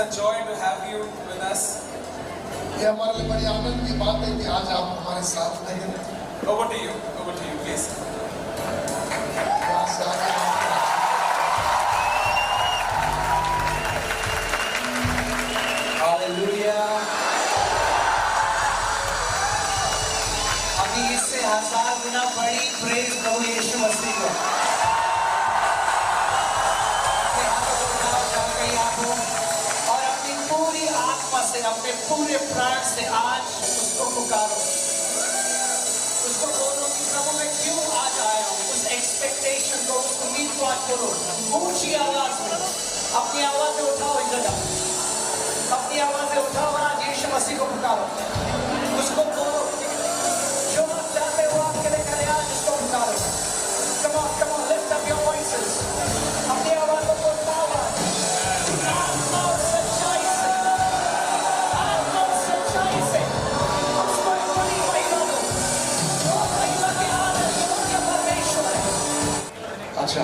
a joy to have you with us. ये हमारे लिए बड़ी आनंद की बात है कि आज आप हमारे साथ हैं। Over to you, please. यहाँ से आगे हालेलुया। अभी इससे 1000 गुना बड़ी प्रेज प्रभु यीशु मसीह को। और अपनी पूरी आत्मा से, अपने पूरे प्राण से आज उसको पुकारो, उसको बोलो कि प्रभु मैं क्यों आज आया हूँ। उस एक्सपेक्टेशन को, उस उम्मीद को आज बोलो ऊंची आवाज में। अपनी आवाजें उठाओ इस जगह, अपनी आवाजें उठाओ और आज यीशु मसीह को पुकारो। उसको बोलो जो आप चाहते हो आपके लिए करे, आज उसको पुकारो। Come on, lift up your voices. अपनी आवाज़ों को उठाओ आज। आत्मा और सच्चाई से, आत्मा और सच्चाई से उसको एक बड़ी महिमा दो। वो महिमा के आनंद योग्य परमेश्वर है। अच्छा,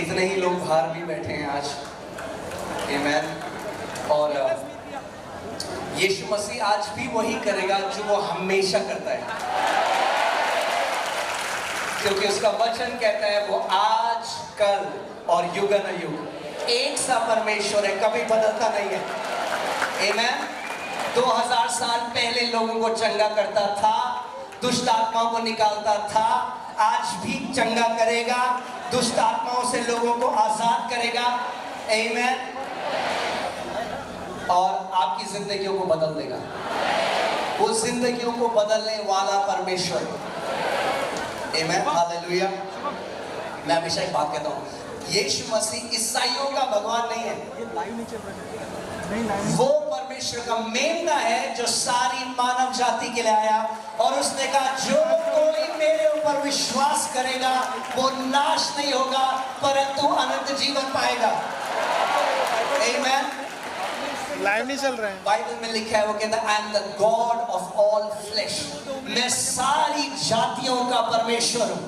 इतने ही लोग बाहर भी बैठे हैं आज। आमेन। और यीशु मसीह आज भी वही करेगा जो वो हमेशा करता है, क्योंकि उसका वचन कहता है वो आज, कल और युगानुयुग एक सा परमेश्वर है, कभी बदलता नहीं है। आमेन। 2000 साल पहले लोगों को चंगा करता था, दुष्ट आत्माओं को निकालता था, आज भी चंगा करेगा, दुष्ट आत्माओं से लोगों को आजाद करेगा। आमेन। और आपकी जिंदगियों को बदल देगा। वो जिंदगियों को बदलने वाला परमेश्वर। आमेन। हालेलुया। मैं हमेशा एक बात कहता हूँ, यीशु मसीह ईसाइयों का भगवान नहीं है, वो परमेश्वर का मेमना है जो सारी मानव जाति के लिए आया और उसने कहा जो कोई मेरे ऊपर विश्वास करेगा वो नाश नहीं होगा परंतु अनंत जीवन पाएगा। आमेन। लाइव नहीं चल रहे हैं। बाइबल में लिखा है, वो कहता है I am the God of all flesh. मैं सारी जातियों का परमेश्वर हूँ।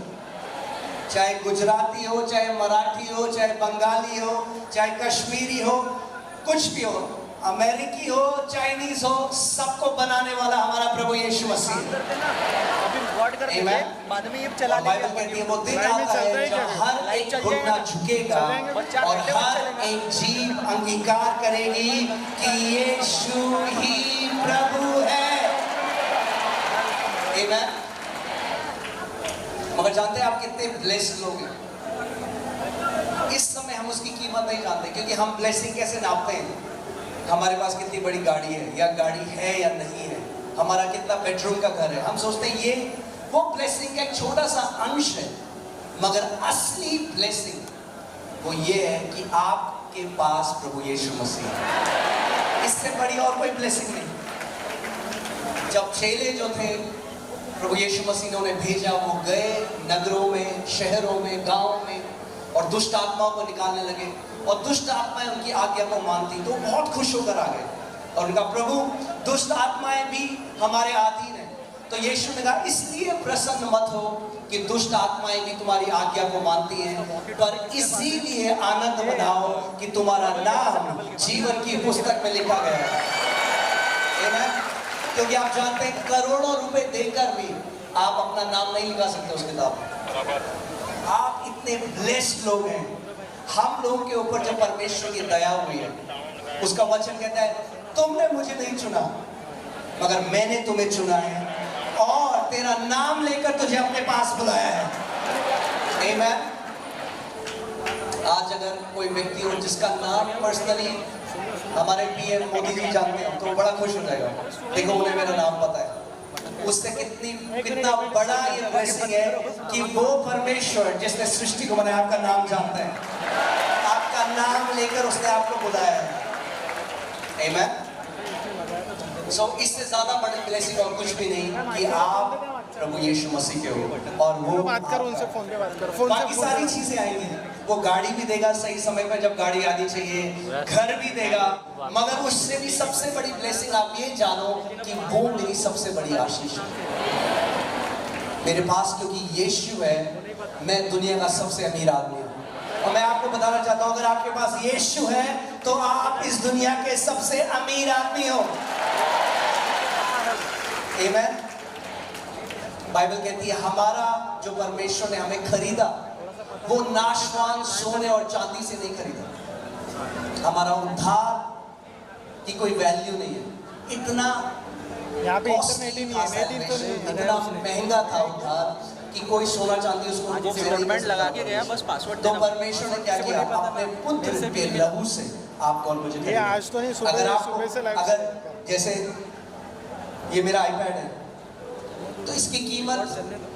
चाहे गुजराती हो, चाहे मराठी हो, चाहे बंगाली हो, चाहे कश्मीरी हो, कुछ भी हो, अमेरिकी हो, चाइनीज हो, सबको बनाने वाला हमारा प्रभु यीशु मसीह। आमीन। बाद में ये चला बाइबल कहती है वो दिन आता है जब हर एक घुटना झुकेगा और हर एक जीभ अंगीकार करेगी कि यीशु ही प्रभु है। आमीन। मगर जानते हैं आप कितने ब्लेस्ड लोग हैं? इस समय हम उसकी कीमत नहीं जानते, क्योंकि हम ब्लेसिंग कैसे नापते हैं? हमारे पास कितनी बड़ी गाड़ी है या गाड़ी है या नहीं है, हमारा कितना बेडरूम का घर है। हम सोचते हैं ये वो ब्लेसिंग का एक छोटा सा अंश है, मगर असली ब्लेसिंग वो ये है कि आपके पास प्रभु यीशु मसीह है। इससे बड़ी और कोई ब्लेसिंग नहीं। जब चेले जो थे प्रभु यीशु मसीह ने उन्हें भेजा, वो गए नगरों में, शहरों में, गांव में और दुष्ट आत्माओं को निकालने लगे और दुष्ट आत्माएं उनकी आज्ञा को मानती तो बहुत खुश होकर आ गए और उनका प्रभु दुष्ट आत्माएं भी हमारे अधीन है। तो यीशु ने कहा इसलिए प्रसन्न मत हो कि दुष्ट आत्माएं भी तुम्हारी आज्ञा को मानती हैं, पर इसीलिए आनंद मनाओ कि तुम्हारा नाम जीवन की पुस्तक में लिखा गया है। आमीन। क्योंकि आप जानते हैं करोड़ों रुपए देकर भी आप अपना नाम नहीं लिखा सकते उस किताब में। आप इतने ब्लेस्ड लोग हैं। हम लोगों के ऊपर जब परमेश्वर की दया हुई है, उसका वचन कहता है तुमने मुझे नहीं चुना मगर मैंने तुम्हें चुना है और तेरा नाम लेकर तुझे अपने पास बुलाया है। आमीन। आज अगर कोई व्यक्ति हो जिसका नाम पर्सनली हमारे पीएम मोदी जी जानते हैं तो बड़ा खुश हो जाएगा, देखो उन्हें मेरा नाम पता है। उससे कितना बड़ा ये ब्लेसिंग है कि वो परमेश्वर जिसने सृष्टि को बनाया आपका नाम जानता है, आपका नाम लेकर उसने आपको बुलाया है। आमीन। सो इससे ज्यादा बड़ी ब्लेसिंग और कुछ भी नहीं कि आप प्रभु यीशु मसीह के हो और वो बात करो उनसे, फोन पे बात करो। बाकी सारी चीजें आएंगी। वो गाड़ी भी देगा सही समय पर जब गाड़ी आनी चाहिए, घर भी देगा, मगर उससे भी सबसे बड़ी ब्लेसिंग आप ये जानो कि वो मेरी सबसे बड़ी आशीष है। मेरे पास क्योंकि यीशु है, मैं दुनिया का सबसे अमीर आदमी हूँ। और मैं आपको बताना चाहता हूँ अगर आपके पास यीशु है तो आप इस दुनिया के सबसे अमीर आदमी हो। आमीन। बाइबल कहती है हमारा जो परमेश्वर ने हमें खरीदा वो नाशवान सोने और चांदी से नहीं खरीदा। हमारा उद्धार की कोई वैल्यू नहीं है। इतना यहाँ पे costly इंटरनेट ही नहीं था है, नेट ही तो salvation, नहीं है। इतना महंगा था उद्धार कि कोई सोना चांदी उसको हाँ, जैसे डॉक्यूमेंट लगा के गया, बस पासवर्ड तो देना परमेश्वर ने क्या किया, अपने पुत्र के लहू से आपको और मुझे ये खरीदा। आज तो नहीं, सुबह अगर आपको सुबह से लाइव अगर जैसे ये मेरा आईपैड है तो इसकी कीमत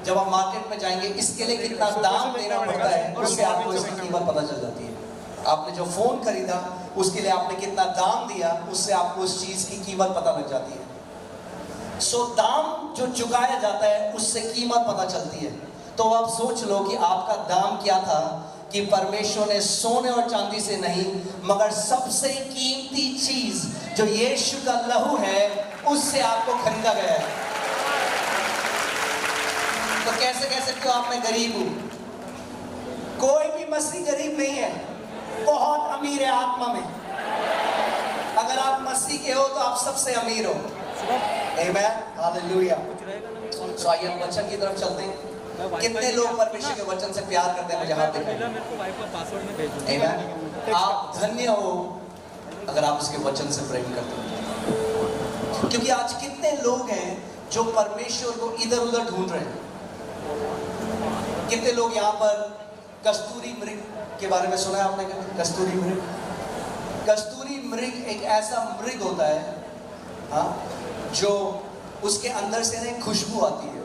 जब आप मार्केट में जाएंगे इसके लिए कितना दाम देना पड़ता है उससे आपको इसकी कीमत पता चल जाती है। आपने जो फोन खरीदा उसके लिए आपने कितना दाम दिया उससे आपको उस चीज की कीमत पता लग जाती है। सो दाम जो चुकाया जाता है उससे कीमत पता चलती है। तो आप सोच लो कि आपका दाम क्या था कि परमेश्वर ने सोने और चांदी से नहीं मगर सबसे कीमती चीज जो यीशु का लहू है उससे आपको खरीदा गया है। तो कैसे कह सकते हो आप मैं गरीब हूं? कोई भी मसीह गरीब नहीं है, बहुत अमीर है आत्मा में। अगर आप मसीह के हो तो आप सबसे अमीर हो। आमीन, हालेलुया। तो आइए हम वचन की तरफ चलते हैं। कितने लोग परमेश्वर के वचन से प्यार करते हैं? मुझे हाथ दिखाइए। आमीन। आप धन्य हो अगर आप उसके वचन से प्रेम करते हो, क्योंकि आज कितने लोग हैं जो परमेश्वर को इधर उधर ढूंढ रहे हैं। कितने लोग यहाँ पर कस्तूरी मृग के बारे में सुना है आपने? कस्तूरी मृग, कस्तूरी मृग एक ऐसा मृग होता है हाँ, जो उसके अंदर से ना खुशबू आती है।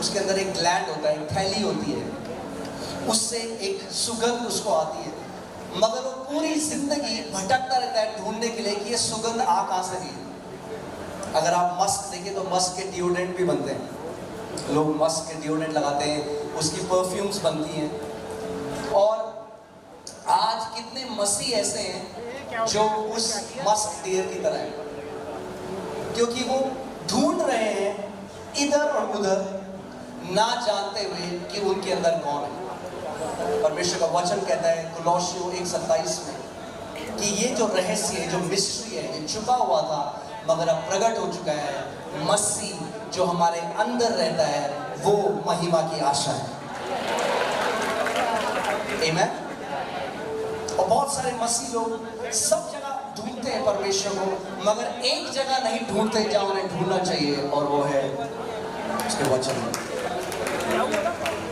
उसके अंदर एक ग्लैंड होता है, एक थैली होती है, उससे एक सुगंध उसको आती है। मगर वो पूरी जिंदगी भटकता रहता है ढूंढने के लिए कि ये सुगंध आ कहाँ से रही है। अगर आप मस्क देखें तो मस्क के डिओड्रेंट भी बनते हैं। लोग मस्क के डिओड्रेंट लगाते हैं, उसकी परफ्यूम्स बनती हैं। और आज कितने मसीह ऐसे हैं जो उस मस्क डियर की तरह है, क्योंकि वो ढूंढ रहे हैं इधर और उधर ना जानते हुए कि उनके अंदर कौन है। परमेश्वर का वचन कहता है कुलोसियों 1:27 में कि ये जो रहस्य है, जो मिस्ट्री है, ये छुपा हुआ था मगर अब प्रकट हो चुका है। मसीह जो हमारे अंदर रहता है वो महिमा की आशा है। आमीन। और बहुत सारे मसीह लोग सब जगह ढूंढते हैं परमेश्वर को, मगर एक जगह नहीं ढूंढते जहां उन्हें ढूंढना चाहिए, और वो है उसके वचन में।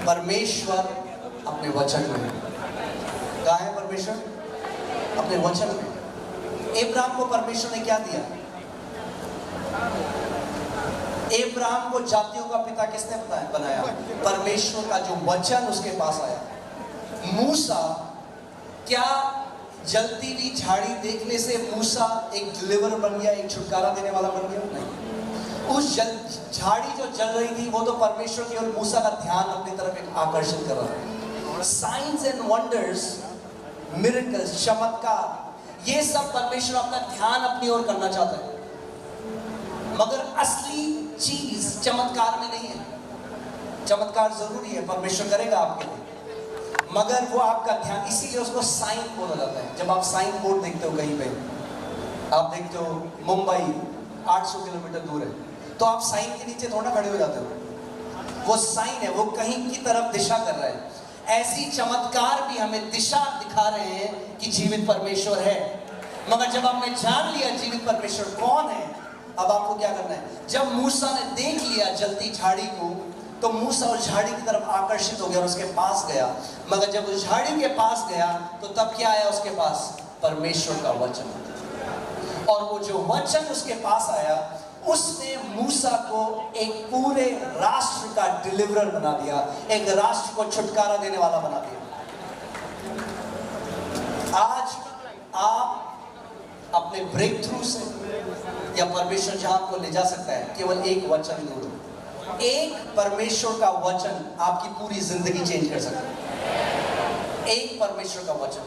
परमेश्वर अपने वचन में कहाँ है? परमेश्वर अपने वचन में। अब्राहम को परमेश्वर ने क्या दिया? अब्राहम को जातियों का पिता किसने बनाया? परमेश्वर का जो वचन उसके पास आया। मूसा, क्या जलती हुई झाड़ी देखने से मूसा एक डिलीवर बन गया, एक छुटकारा देने वाला बन गया? नहीं। उस झाड़ी जो जल रही थी वो तो परमेश्वर की और मूसा का ध्यान अपनी तरफ एक आकर्षित कर रहा था। साइंस एंड वंडर्स, मिरेकल्स, चमत्कार, ये सब परमेश्वर अपना ध्यान अपनी ओर करना चाहता है, मगर असली चीज चमत्कार में नहीं है। चमत्कार जरूरी है, परमेश्वर करेगा आपके लिए, मगर वो आपका ध्यान, इसीलिए उसको साइन बोला जाता है। जब आप साइन बोर्ड देखते हो कहीं पे, आप देखते हो मुंबई 800 किलोमीटर दूर है, तो आप साइन के नीचे थोड़ा खड़े हो जाते हो। वो साइन है, वो कहीं की तरफ दिशा कर रहा है। ऐसी चमत्कार भी हमें दिशा दिखा रहे हैं कि जीवित परमेश्वर है। मगर जब आपने जान लिया जीवित परमेश्वर कौन है, अब आपको क्या करना है? जब मूसा ने देख लिया जलती झाड़ी को, तो मूसा उस झाड़ी की तरफ आकर्षित हो गया और उसके पास गया। मगर जब उस झाड़ी के पास गया तो तब क्या आया उसके पास? परमेश्वर का वचन। और वो जो वचन उसके पास आया उसने मूसा को एक पूरे राष्ट्र का डिलीवरर बना दिया, एक राष्ट्र को छुटकारा देने वाला बना दिया। आज आप अपने ब्रेक थ्रू से या परमेश्वर जहां आपको ले जा सकता है, केवल एक वचन ढूंढो। एक परमेश्वर का वचन आपकी पूरी जिंदगी चेंज कर सकता है। एक परमेश्वर का वचन।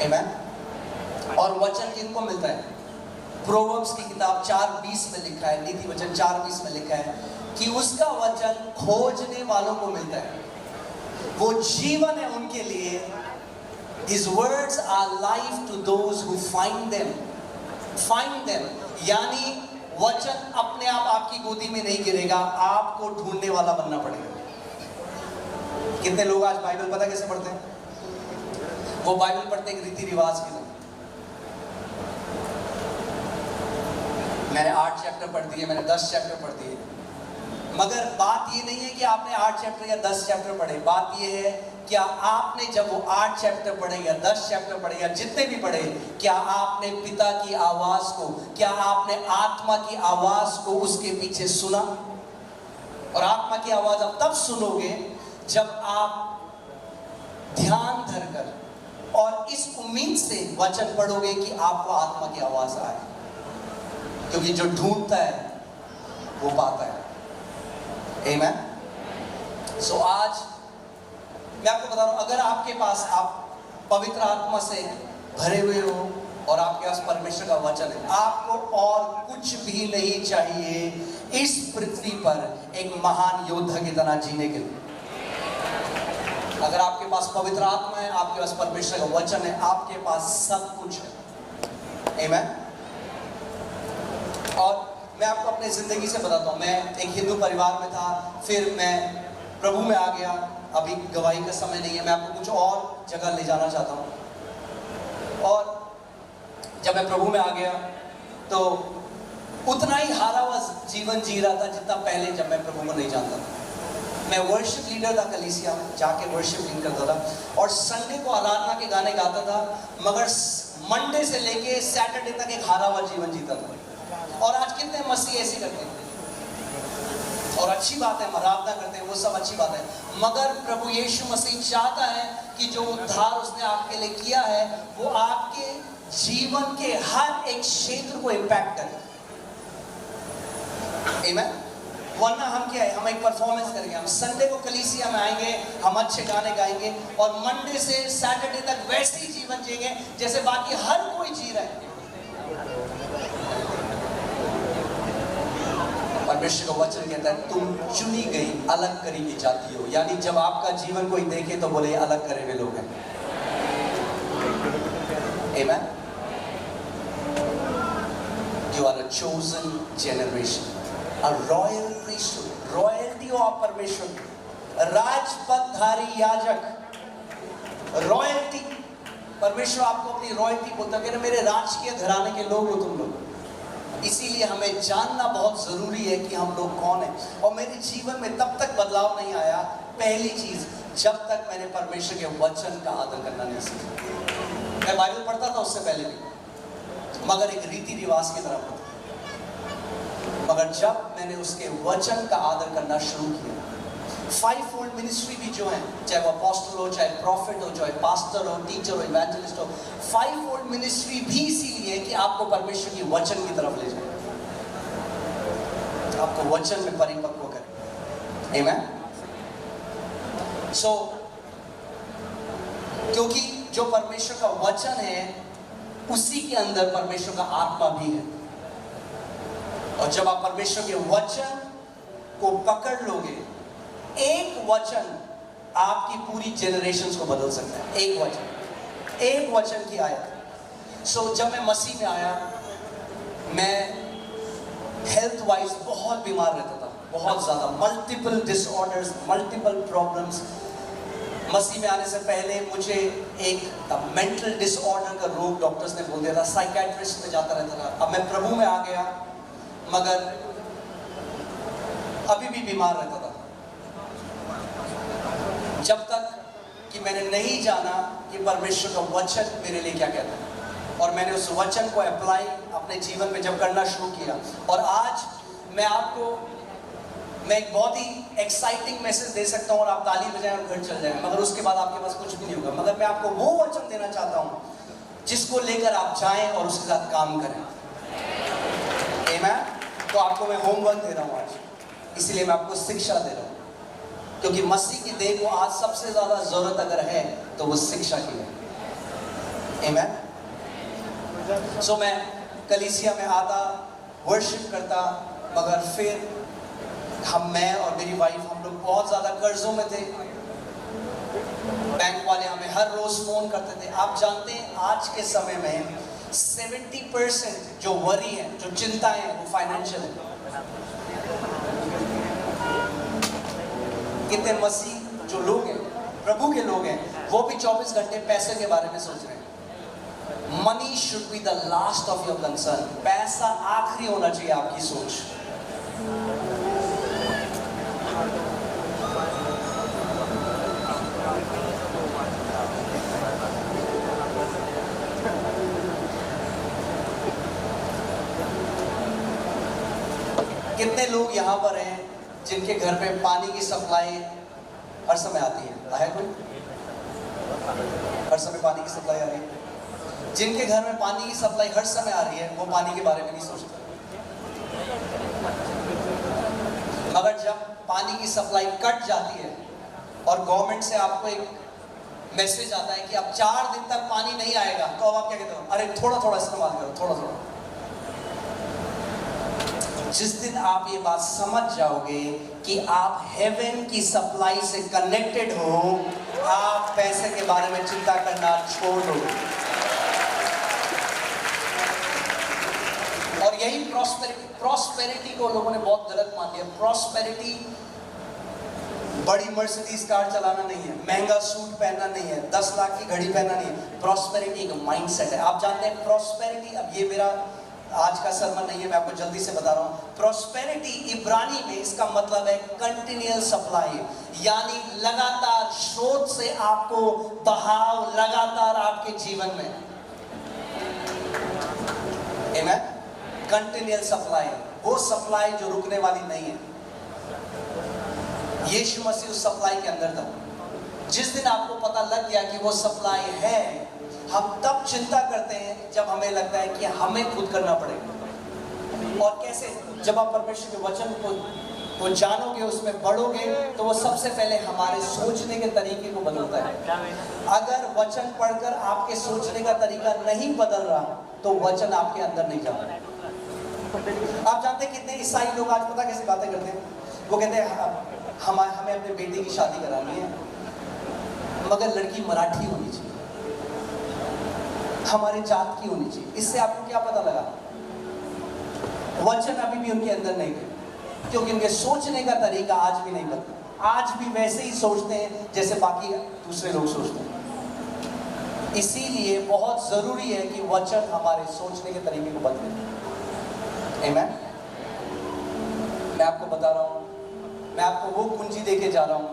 आमीन। और वचन किनको मिलता है? प्रोवर्ब्स की किताब 4:20 में लिखा है, नीति वचन 4:20 में लिखा है कि उसका वचन खोजने वालों को मिलता है। वो जीवन है उनके लिए His words are life to those who find them. Find them. यानी वचन अपने आप आपकी गोदी में नहीं गिरेगा, आपको ढूंढने वाला बनना पड़ेगा। कितने लोग आज बाइबल पता कैसे पढ़ते हैं? वो बाइबल पढ़ते हैं रीति रिवाज की तरह। मैंने 8 चैप्टर पढ़ दिए, मैंने 10 चैप्टर पढ़ दिए, मगर बात ये नहीं है कि आपने 8 चैप्टर या 10 चैप्टर पढ़े। बात ये है क्या आपने जब वो 8 चैप्टर पढ़े या 10 चैप्टर पढ़े या जितने भी पढ़े, क्या आपने पिता की आवाज को, क्या आपने आत्मा की आवाज को उसके पीछे सुना? और आत्मा की आवाज आप तब सुनोगे जब आप ध्यान धरकर और इस उम्मीद से वचन पढ़ोगे कि आपको आत्मा की आवाज आए, क्योंकि जो ढूंढता है वो पाता है। आमेन। सो आज मैं आपको बता रहा हूं, अगर आपके पास आप पवित्र आत्मा से भरे हुए हो और आपके पास परमेश्वर का वचन है, आपको और कुछ भी नहीं चाहिए इस पृथ्वी पर एक महान योद्धा की तरह जीने के लिए। अगर आपके पास पवित्र आत्मा है, आपके पास परमेश्वर का वचन है, आपके पास सब कुछ है। आमेन। और मैं आपको अपनी जिंदगी से बताता हूँ। मैं एक हिंदू परिवार में था, फिर मैं प्रभु में आ गया। अभी गवाही का समय नहीं है, मैं आपको कुछ और जगह ले जाना चाहता हूँ। और जब मैं प्रभु में आ गया तो उतना ही हारा हुआ जीवन जी रहा था जितना पहले जब मैं प्रभु को नहीं जानता था। मैं वर्शिप लीडर था, कलीसिया में जाके वर्शिप लीड करता था और संडे को आराधना के गाने गाता था, मगर मंडे से लेके सैटरडे तक एक हारा हुआ जीवन जीता था। और आज कितने मसीह ऐसे करते हैं, और अच्छी बात है, आराधना करते हैं, वो सब अच्छी बात है, मगर प्रभु यीशु मसीह चाहता है कि जो उद्धार उसने आपके लिए किया है वो आपके जीवन के हर एक क्षेत्र को इम्पैक्ट करे। आमेन। वरना हम क्या है, हम एक परफॉर्मेंस करेंगे, हम संडे को कलीसिया में आएंगे, हम अच्छे गाने गाएंगे और मंडे से सैटरडे तक वैसे ही जीवन जिएंगे जैसे बाकी हर कोई जी रहा है। परमेश्वर का वचन कहता है तुम चुनी गई अलग करी की जाती हो, यानी जब आपका जीवन कोई देखे तो बोले अलग करे हुए लोग हैं। आमेन। You are a chosen generation, a royal priesthood, royalty of परमेश्वर, राजपदधारी याजक, रॉयल्टी। परमेश्वर आपको अपनी रॉयल्टी बोलता है, मेरे राजकीय घराने के लोग हो तुम लोग। इसीलिए हमें जानना बहुत जरूरी है कि हम लोग कौन हैं। और मेरे जीवन में तब तक बदलाव नहीं आया, पहली चीज, जब तक मैंने परमेश्वर के वचन का आदर करना नहीं सीखा। मैं बाइबल पढ़ता था उससे पहले भी, मगर एक रीति रिवाज की तरह पढ़ता। मगर जब मैंने उसके वचन का आदर करना शुरू किया, 5-fold मिनिस्ट्री भी जो है, चाहे वो अपोस्टल हो, चाहे प्रॉफिट हो, चाहे पास्टर हो, टीचर हो, इवेंजलिस्ट हो, 5-fold मिनिस्ट्री भी इसीलिए कि आपको परमेश्वर की वचन की तरफ ले जाए, आपको वचन में परिपक्व करे। आमेन। सो क्योंकि जो परमेश्वर का वचन है उसी के अंदर परमेश्वर का आत्मा भी है, और जब आप परमेश्वर के वचन को पकड़ लोगे, एक वचन आपकी पूरी जनरेशंस को बदल सकता है। एक वचन, एक वचन की आयत। सो जब मैं मसीह में आया, मैं हेल्थ वाइज बहुत बीमार रहता था, बहुत ज़्यादा, मल्टीपल डिसऑर्डर्स, मल्टीपल प्रॉब्लम्स। मसीह में आने से पहले मुझे एक मेंटल डिसऑर्डर का रोग डॉक्टर्स ने बोल दिया था, साइकेट्रिस्ट में जाता रहता था। अब मैं प्रभु में आ गया, मगर अभी भी बीमार रहता था, जब तक कि मैंने नहीं जाना कि परमेश्वर का वचन मेरे लिए क्या कहता है। और मैंने उस वचन को अप्लाई अपने जीवन में जब करना शुरू किया, और आज मैं एक बहुत ही एक्साइटिंग मैसेज दे सकता हूँ और आप ताली बजाएं और घर चल जाएं, मगर उसके बाद आपके पास कुछ भी नहीं होगा। मगर मैं आपको वो वचन देना चाहता हूँ जिसको लेकर आप जाएं और उसके साथ काम करें। आमेन। तो आपको मैं होमवर्क दे रहा हूँ आज, इसीलिए मैं आपको शिक्षा दे रहा हूँ, क्योंकि मसीह की देह को आज सबसे ज्यादा जरूरत अगर है तो वो शिक्षा की है। आमेन। सो मैं कलीसिया में आता, वर्शिप करता, मगर फिर मैं और मेरी वाइफ, हम लोग बहुत ज्यादा कर्जों में थे। बैंक वाले हमें हर रोज फोन करते थे। आप जानते हैं आज के समय में 70% जो वरी है, जो चिंताएं हैं, वो फाइनेंशियल है। कितने मसीह जो लोग हैं, प्रभु के लोग हैं, वो भी 24 घंटे पैसे के बारे में सोच रहे हैं। Money should be the last of your concern. पैसा आखिरी होना चाहिए आपकी सोच। कितने लोग यहाँ पर हैं जिनके घर पे पानी की सप्लाई हर समय आती है कोई? हर समय पानी की सप्लाई आ रही है। जिनके घर में पानी की सप्लाई हर समय आ रही है, वो पानी के बारे में नहीं सोचते। मगर जब पानी की सप्लाई कट जाती है और गवर्नमेंट से आपको एक मैसेज आता है कि अब 4 दिन तक पानी नहीं आएगा, तो अब आप क्या कहते हो? अरे थोड़ा थोड़ा इस्तेमाल करो, थोड़ा थोड़ा। जिस दिन आप ये बात समझ जाओगे कि आप हेवन की सप्लाई से कनेक्टेड हो, आप पैसे के बारे में चिंता करना छोड़ दोगे। और यही प्रॉस्पेरिटी को लोगों ने बहुत गलत मान लिया। प्रॉस्पेरिटी बड़ी मर्सिडीज कार चलाना नहीं है, महंगा सूट पहनना नहीं है, 10 लाख की घड़ी पहनना नहीं है। प्रॉस्पेरिटी एक माइंडसेट है। आप जानते हैं प्रॉस्पेरिटी, अब ये मेरा आज का सरमन नहीं है, मैं आपको जल्दी से बता रहा हूँ। प्रॉस्पेरिटी इब्रानी में इसका मतलब है कंटिन्यूअल सप्लाई, यानी लगातार स्रोत से आपको बहाव लगातार आपके जीवन में। आमेन। कंटिन्यूअल सप्लाई, वो सप्लाई जो रुकने वाली नहीं है। यीशु मसीह उस सप्लाई के अंदर था। जिस दिन आपको पता लग गया कि वो सप्लाई है, हम तब चिंता करते हैं जब हमें लगता है कि हमें खुद करना पड़ेगा। और कैसे? जब आप परमेश्वर के वचन को जानोगे, उसमें बढ़ोगे, तो वो सबसे पहले हमारे सोचने के तरीके को बदलता है। अगर वचन पढ़कर आपके सोचने का तरीका नहीं बदल रहा, तो वचन आपके अंदर नहीं जाता। आप जानते हैं कितने ईसाई लोग आज पता कैसे बातें करते हैं? वो कहते हैं हमें अपने बेटे की शादी करानी है, मगर लड़की मराठी होनी चाहिए, हमारे जात की होनी चाहिए। इससे आपको क्या पता लगा? वचन अभी भी उनके अंदर नहीं गए, क्योंकि उनके सोचने का तरीका आज भी नहीं बदला। आज भी वैसे ही सोचते हैं जैसे बाकी दूसरे लोग सोचते हैं। इसीलिए बहुत जरूरी है कि वचन हमारे सोचने के तरीके को बदले। आमेन। मैं आपको बता रहा हूं, मैं आपको वो कुंजी देके जा रहा हूं।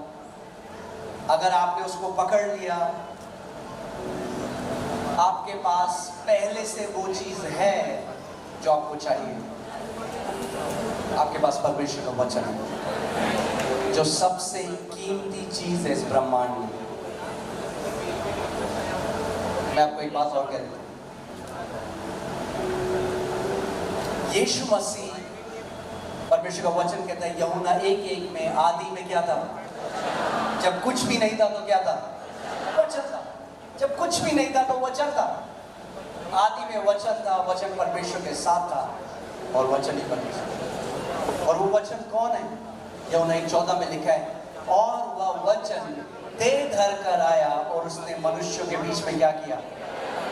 अगर आपने उसको पकड़ लिया, आपके पास पहले से वो चीज है जो आपको चाहिए। आपके पास परमेश्वर का वचन है, जो सबसे कीमती चीज है इस ब्रह्मांड में। मैं आपको एक बात और कह देता हूं। यीशु मसीह, परमेश्वर का वचन कहता है यूहन्ना 1:1 में, आदि में क्या था? जब कुछ भी नहीं था तो क्या था? वचन था। जब कुछ भी नहीं था तो वचन था। आदि में वचन था, वचन परमेश्वर के साथ था, और वचन ही परमेश्वर। और वो वचन कौन है? यूहन्ना 1:14 में लिखा है, और वह वचन देह धर कर आया और उसने मनुष्यों के बीच में क्या किया?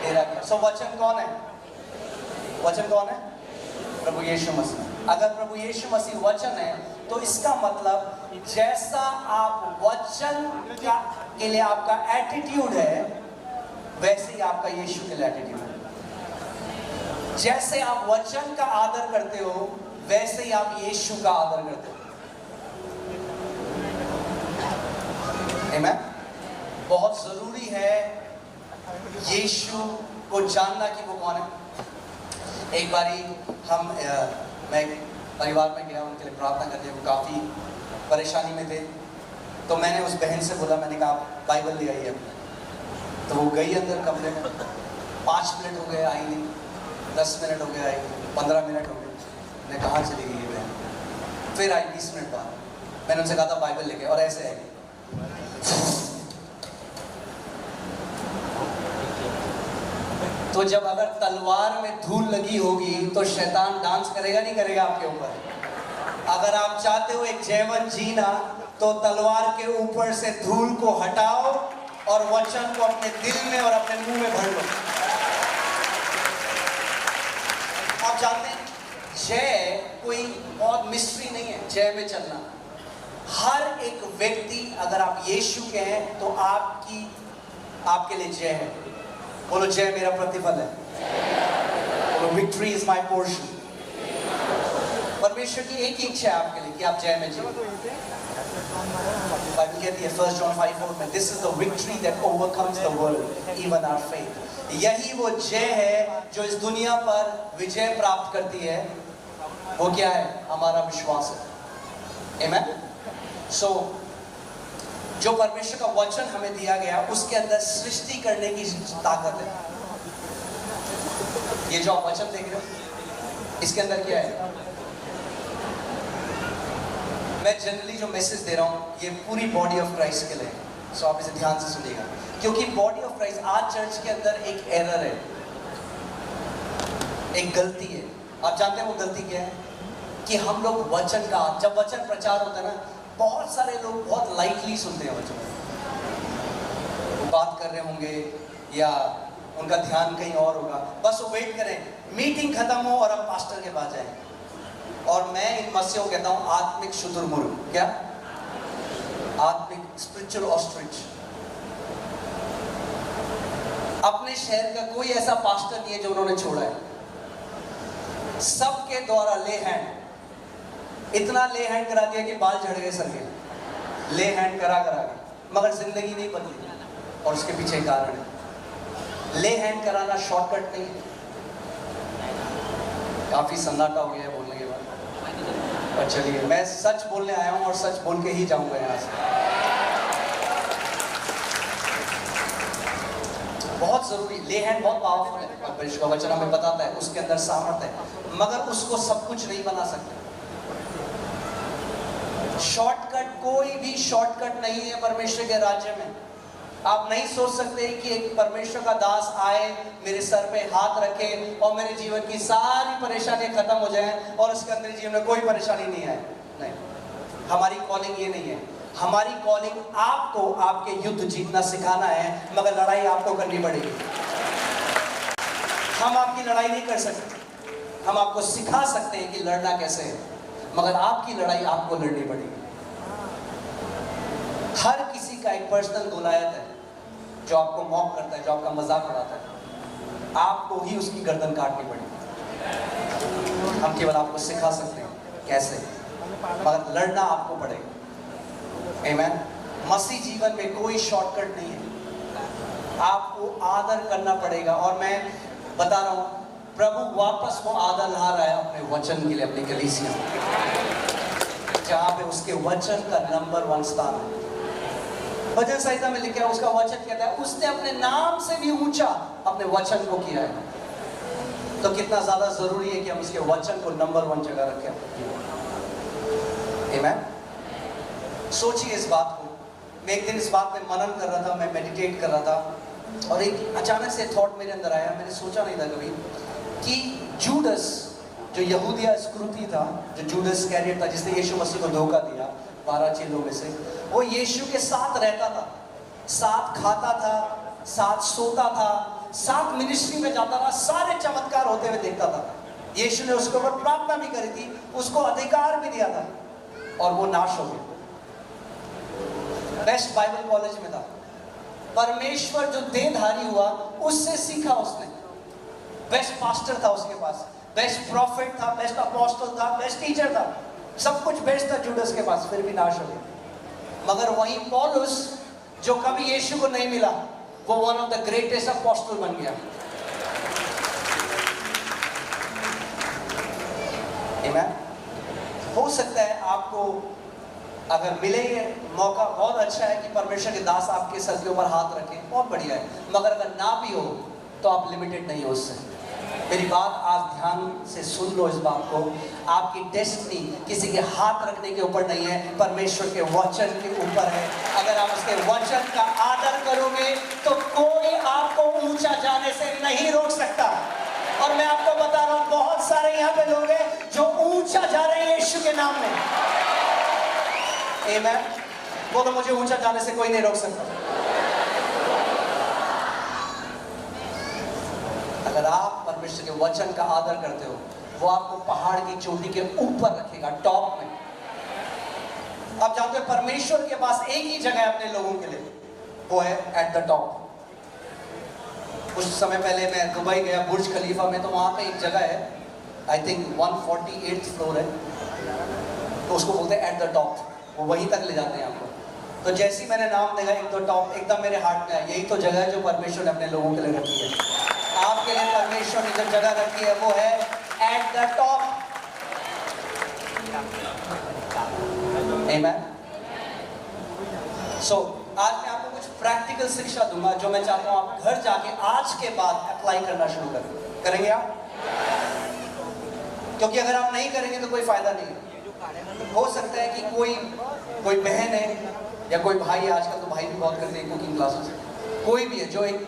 डेरा किया। सो वचन कौन है? वचन कौन है? प्रभु यीशु मसीह। अगर प्रभु यीशु मसीह वचन है, तो इसका मतलब जैसा आप वचन के लिए आपका एटीट्यूड है, वैसे ही आपका यीशु के लिए एटीट्यूड है। जैसे आप वचन का आदर करते हो, वैसे ही आप यीशु का आदर करते हो। आमेन। बहुत जरूरी है यीशु को जानना कि वो कौन है। एक बारी मैं परिवार में गया, उनके लिए प्रार्थना करने, वो काफ़ी परेशानी में थे। तो मैंने उस बहन से बोला, मैंने कहा आप बाइबल ले आइए। तो वो गई अंदर कमरे में, 5 मिनट हो गए आई नहीं, 10 मिनट हो गए आई नहीं, 15 मिनट हो गए। मैं कहाँ चली गई ये बहन? फिर आई 20 मिनट बाद। मैंने उनसे कहा था बाइबल लेके, और ऐसे आई। तो जब अगर तलवार में धूल लगी होगी तो शैतान डांस करेगा नहीं करेगा आपके ऊपर? अगर आप चाहते हो एक जीवन जीना, तो तलवार के ऊपर से धूल को हटाओ और वचन को अपने दिल में और अपने मुंह में भर लो। आप जानते हैं जय कोई बहुत मिस्ट्री नहीं है। जय में चलना, हर एक व्यक्ति अगर आप यीशु के हैं तो आपके लिए जय है। बोलो जय मेरा प्रतिफल है। बोलो विक्ट्री इज माय पोर्शन। परमेश्वर की एक ही इच्छा है आपके लिए कि आप जय में जियो। बाइबल कहती है 1 John 5:4 में, this is the victory that overcomes the world even our faith. यही वो जय है जो इस दुनिया पर विजय प्राप्त करती है। वो क्या है? हमारा विश्वास है। आमेन। सो जो परमेश्वर का वचन हमें दिया गया उसके अंदर सृष्टि करने की ताकत है। ये जो आप वचन देख रहे हो इसके अंदर क्या है? मैं जनरली जो मैसेज दे रहा हूँ ये पूरी बॉडी ऑफ क्राइस्ट के लिए। सो आप इसे ध्यान से सुनिएगा, क्योंकि बॉडी ऑफ क्राइस्ट आज चर्च के अंदर एक एरर है, एक गलती है। आप जानते हैं वो गलती क्या है? कि हम लोग वचन का, जब वचन प्रचार होता है ना, बहुत सारे लोग बहुत लाइटली सुनते हैं वचन। वो बात कर रहे होंगे या उनका ध्यान कहीं और होगा, बस वो वेट करें मीटिंग खत्म हो और हम पास्टर के पास जाएं। और मैं इन मसीहों को कहता हूं आत्मिक शुतुरमुर्ग। क्या? आत्मिक स्पिरिचुअल ऑस्ट्रिच। अपने शहर का कोई ऐसा पास्टर नहीं है जो उन्होंने छोड़ा है। सबके द्वारा ले हैंड, इतना ले हैंड करा दिया कि बाल झड़ गए सर के। ले हैंड करा के मगर जिंदगी नहीं बदली, और उसके पीछे कारण है। ले हैंड कराना शॉर्टकट नहीं है। काफी सन्नाटा हो गया है बोलने के बाद, पर चलिए मैं सच बोलने आया हूं और सच बोल के ही जाऊंगा यहां से। बहुत जरूरी, ले हैंड बहुत पावरफुल है। परमेश्वर का वचन हमें बताता है उसके अंदर सामर्थ है, मगर उसको सब कुछ नहीं बना सकते। शॉर्टकट, कोई भी शॉर्टकट नहीं है परमेश्वर के राज्य में। आप नहीं सोच सकते कि एक परमेश्वर का दास आए, मेरे सर पे हाथ रखे और मेरे जीवन की सारी परेशानियां खत्म हो जाएं और उसके अंदर जीवन में कोई परेशानी नहीं आए। नहीं, हमारी कॉलिंग ये नहीं है। हमारी कॉलिंग आपको आपके युद्ध जीतना सिखाना है, मगर लड़ाई आपको करनी पड़ेगी। हम आपकी लड़ाई नहीं कर सकते, हम आपको सिखा सकते हैं कि लड़ना कैसे है, मगर आपकी लड़ाई आपको लड़नी पड़ेगी। हर किसी का एक पर्सनल गोलायत है जो आपको मॉक करता है, जो आपका मजाक उड़ाता है। आपको ही उसकी गर्दन काटनी पड़ेगी। हम केवल आपको सिखा सकते हैं कैसे, मगर लड़ना आपको पड़ेगा। आमीन। मसीह जीवन में कोई शॉर्टकट नहीं है। आपको आदर करना पड़ेगा। और मैं बता रहा हूँ, प्रभु वापस वो आदर ला रहा है अपने वचन के लिए, अपनी कलीसिया जहाँ पे उसके वचन का नंबर 1 स्थान है। भजन संहिता में लिखा है, उसका वचन कहता है उसने अपने नाम से भी ऊंचा अपने वचन को किया है। तो कितना ज्यादा जरूरी है कि हम उसके वचन को नंबर 1 जगह रखें। आमीन। सोचिए इस बात को। मैं एक दिन इस बात में मनन कर रहा था, मैं मेडिटेट कर रहा था, और एक अचानक से थॉट मेरे अंदर आया। मैंने सोचा नहीं था कभी कि जूडस, जो यहूदिया स्क्रूती था, जो जूडस कैरियर था, जिसने यीशु मसीह को धोखा दिया 12 चेलों में से, वो यीशु के साथ रहता था, साथ खाता था, साथ सोता था, साथ मिनिस्ट्री में जाता था, सारे चमत्कार होते हुए देखता था। यीशु ने उसके ऊपर प्रार्थना भी करी थी, उसको अधिकार भी दिया था, और वो नाश हो गया। बेस्ट बाइबल कॉलेज में था। परमेश्वर जो देहधारी हुआ उससे सीखा उसने। बेस्ट पास्टर था उसके पास, बेस्ट प्रॉफिट था, बेस्ट अपोस्टल था, बेस्ट टीचर था, सब कुछ बेस्ट था जूडस के पास, फिर भी नाश हो गया। मगर वहीं पौलुस, जो कभी यीशु को नहीं मिला, वो one of the greatest apostle बन गया। आमीन। हो सकता है आपको अगर मिले ये मौका, बहुत अच्छा है कि परमेश्वर के दास आपके सर के ऊपर हाथ रखें, बहुत बढ़िया है। मगर अगर ना भी हो तो आप लिमिटेड नहीं हो उससे। मेरी बात आज ध्यान से सुन लो इस बात को। आपकी डेस्टिनी किसी के हाथ रखने के ऊपर नहीं है, परमेश्वर के वचन के ऊपर है। अगर आप उसके वचन का आदर करोगे तो कोई आपको ऊंचा जाने से नहीं रोक सकता। और मैं आपको बता रहा हूं, बहुत सारे यहाँ पे लोग हैं जो ऊंचा जा रहे हैं यीशु के नाम में। आमीन। वो तो मुझे ऊंचा जाने से कोई नहीं रोक सकता। अगर आप परमेश्वर के वचन का आदर करते हो, वो आपको पहाड़ की चोटी के ऊपर रखेगा, टॉप में। आप जानते हो परमेश्वर के पास एक ही जगह है अपने लोगों के लिए, वो है एट द टॉप। कुछ समय पहले मैं दुबई गया, बुर्ज खलीफा में, तो वहां पे एक जगह है, आई थिंक 148th फ्लोर है, तो उसको बोलते हैं एट द टॉप। वो वहीं तक ले जाते हैं आपको। तो जैसे ही मैंने नाम देखा एक द टॉप, एकदम मेरे हार्ट में आया, यही तो जगह है जो परमेश्वर ने अपने लोगों के लिए रखी है। आपके लिए परमेश्वर ने जो जगह रखी है वो है एट द टॉप। आमेन। सो आज मैं आपको कुछ प्रैक्टिकल शिक्षा दूंगा जो मैं चाहता हूं आप घर जाके आज के बाद अप्लाई करना शुरू करें। करेंगे आप? क्योंकि अगर आप नहीं करेंगे तो कोई फायदा नहीं है। हो सकता है कि कोई बहन है या कोई भाई है, आजकल तो भाई भी बहुत करते हैं कुकिंग क्लासेस, कोई भी है जो एक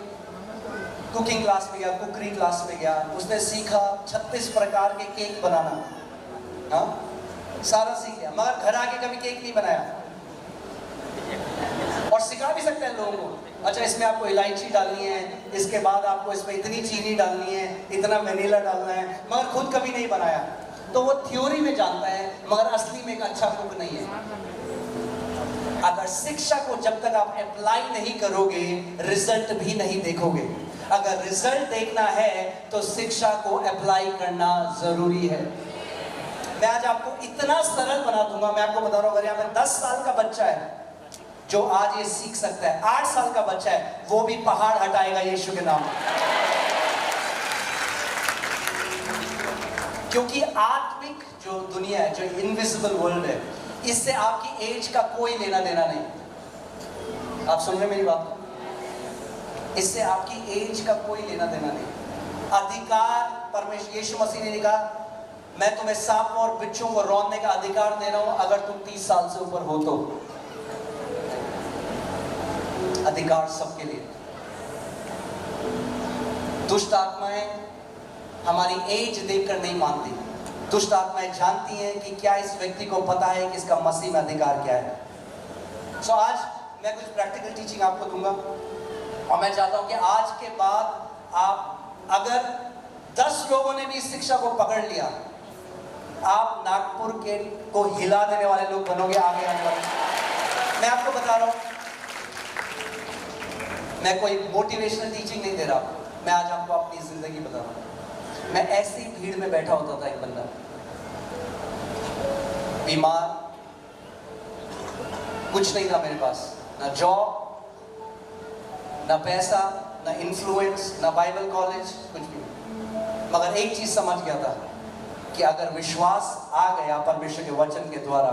कुकिंग क्लास में गया, कुकरी क्लास में गया, उसने सीखा 36 प्रकार के केक बनाना, हाँ सारा सीख लिया, मगर घर आके कभी केक नहीं बनाया। और सिखा भी सकते हैं लोगों को, अच्छा इसमें आपको इलायची डालनी है, इसके बाद आपको इसमें इतनी चीनी डालनी है, इतना वेनिला डालना है, मगर खुद कभी नहीं बनाया। तो वो थ्योरी में जानता है मगर असली में एक अच्छा कुक नहीं है। अगर शिक्षा को जब तक आप अप्लाई नहीं करोगे, रिजल्ट भी नहीं देखोगे। अगर रिजल्ट देखना है तो शिक्षा को अप्लाई करना जरूरी है। मैं आज आपको इतना सरल बना दूंगा, मैं आपको बता रहा हूं, अगर यहाँ पे 10 साल का बच्चा है जो आज ये सीख सकता है, 8 साल का बच्चा है वो भी पहाड़ हटाएगा यीशु के नाम। क्योंकि आत्मिक जो दुनिया है, जो इनविजिबल वर्ल्ड है, इससे आपकी एज का कोई लेना देना नहीं। आप सुन रहे मेरी बात? इससे आपकी एज का कोई लेना देना नहीं। अधिकार परमेश्वर यीशु मसीह ने लिखा, मैं तुम्हें सांपों और बिच्छों को रौंदने का अधिकार दे रहा हूं अगर तुम 30 साल से ऊपर हो तो। अधिकार सबके लिए। दुष्ट आत्माएं हमारी एज देखकर नहीं मानती। दुष्ट आत्माएं जानती हैं कि क्या इस व्यक्ति को पता है कि इसका मसीह में अधिकार क्या है। सो आज मैं कुछ प्रैक्टिकल टीचिंग आपको दूंगा और मैं चाहता हूं कि आज के बाद आप, अगर 10 लोगों ने भी इस शिक्षा को पकड़ लिया, आप नागपुर के को हिला देने वाले लोग बनोगे आगे आने वाले। मैं आपको बता रहा हूं, मैं कोई मोटिवेशनल टीचिंग नहीं दे रहा, मैं आज आपको अपनी जिंदगी बता रहा हूं। मैं ऐसी भीड़ में बैठा होता था, एक बंदा बीमार, कुछ नहीं था मेरे पास, ना जॉब, ना पैसा, ना इन्फ्लुएंस, ना बाइबल कॉलेज, कुछ भी। मगर एक चीज समझ गया था कि अगर विश्वास आ गया परमेश्वर के वचन के द्वारा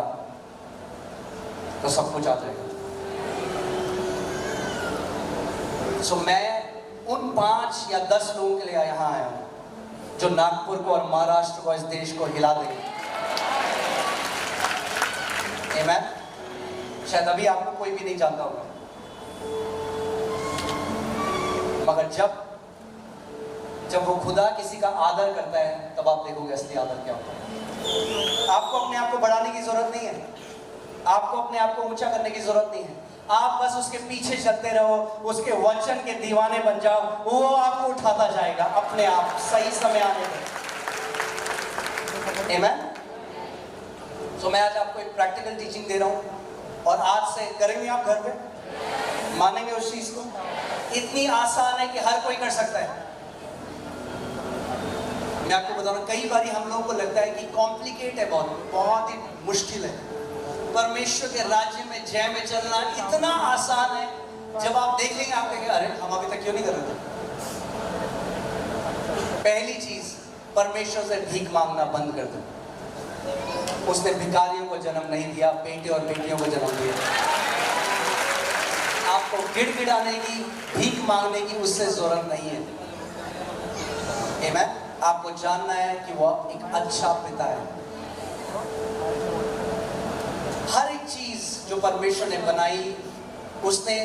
तो सब कुछ आ जाएगा। सो मैं उन 5 या 10 लोगों के लिए यहाँ आया हूँ जो नागपुर को और महाराष्ट्र को, इस देश को हिला देंगे। आमेन। शायद अभी आपको कोई भी नहीं जानता होगा, मगर जब वो खुदा किसी का आदर करता है तब आप देखोगे असली आदर क्या होता है। आपको अपने आप को बढ़ाने की जरूरत नहीं है, आपको अपने आप को ऊंचा करने की जरूरत नहीं है। आप बस उसके पीछे चलते रहो, उसके वचन के दीवाने बन जाओ, वो आपको उठाता जाएगा अपने आप सही समय आने पर। आमेन। तो मैं आज आपको एक प्रैक्टिकल टीचिंग दे रहा हूं और आज से करेंगे आप घर पे, मानेंगे उस चीज को। इतनी आसान है कि हर कोई कर सकता है। मैं आपको बता रहा हूं, कई बार हम लोगों को लगता है कि कॉम्प्लिकेट है, बहुत ही मुश्किल है। परमेश्वर के राज्य में जय में चलना इतना आसान है, जब आप देख लेंगे आप कहेंगे अरे हम अभी तक क्यों नहीं कर रहे थे। पहली चीज, परमेश्वर से भीख मांगना बंद कर दो। उसने भिखारियों को जन्म नहीं दिया, बेटे और बेटियों को जन्म दिया। आपको गिड़गिड़ाने की, भीख मांगने की उससे जरूरत नहीं है। आमेन। आपको जानना है कि वह एक अच्छा पिता है। हर एक चीज जो परमेश्वर ने बनाई, उसने,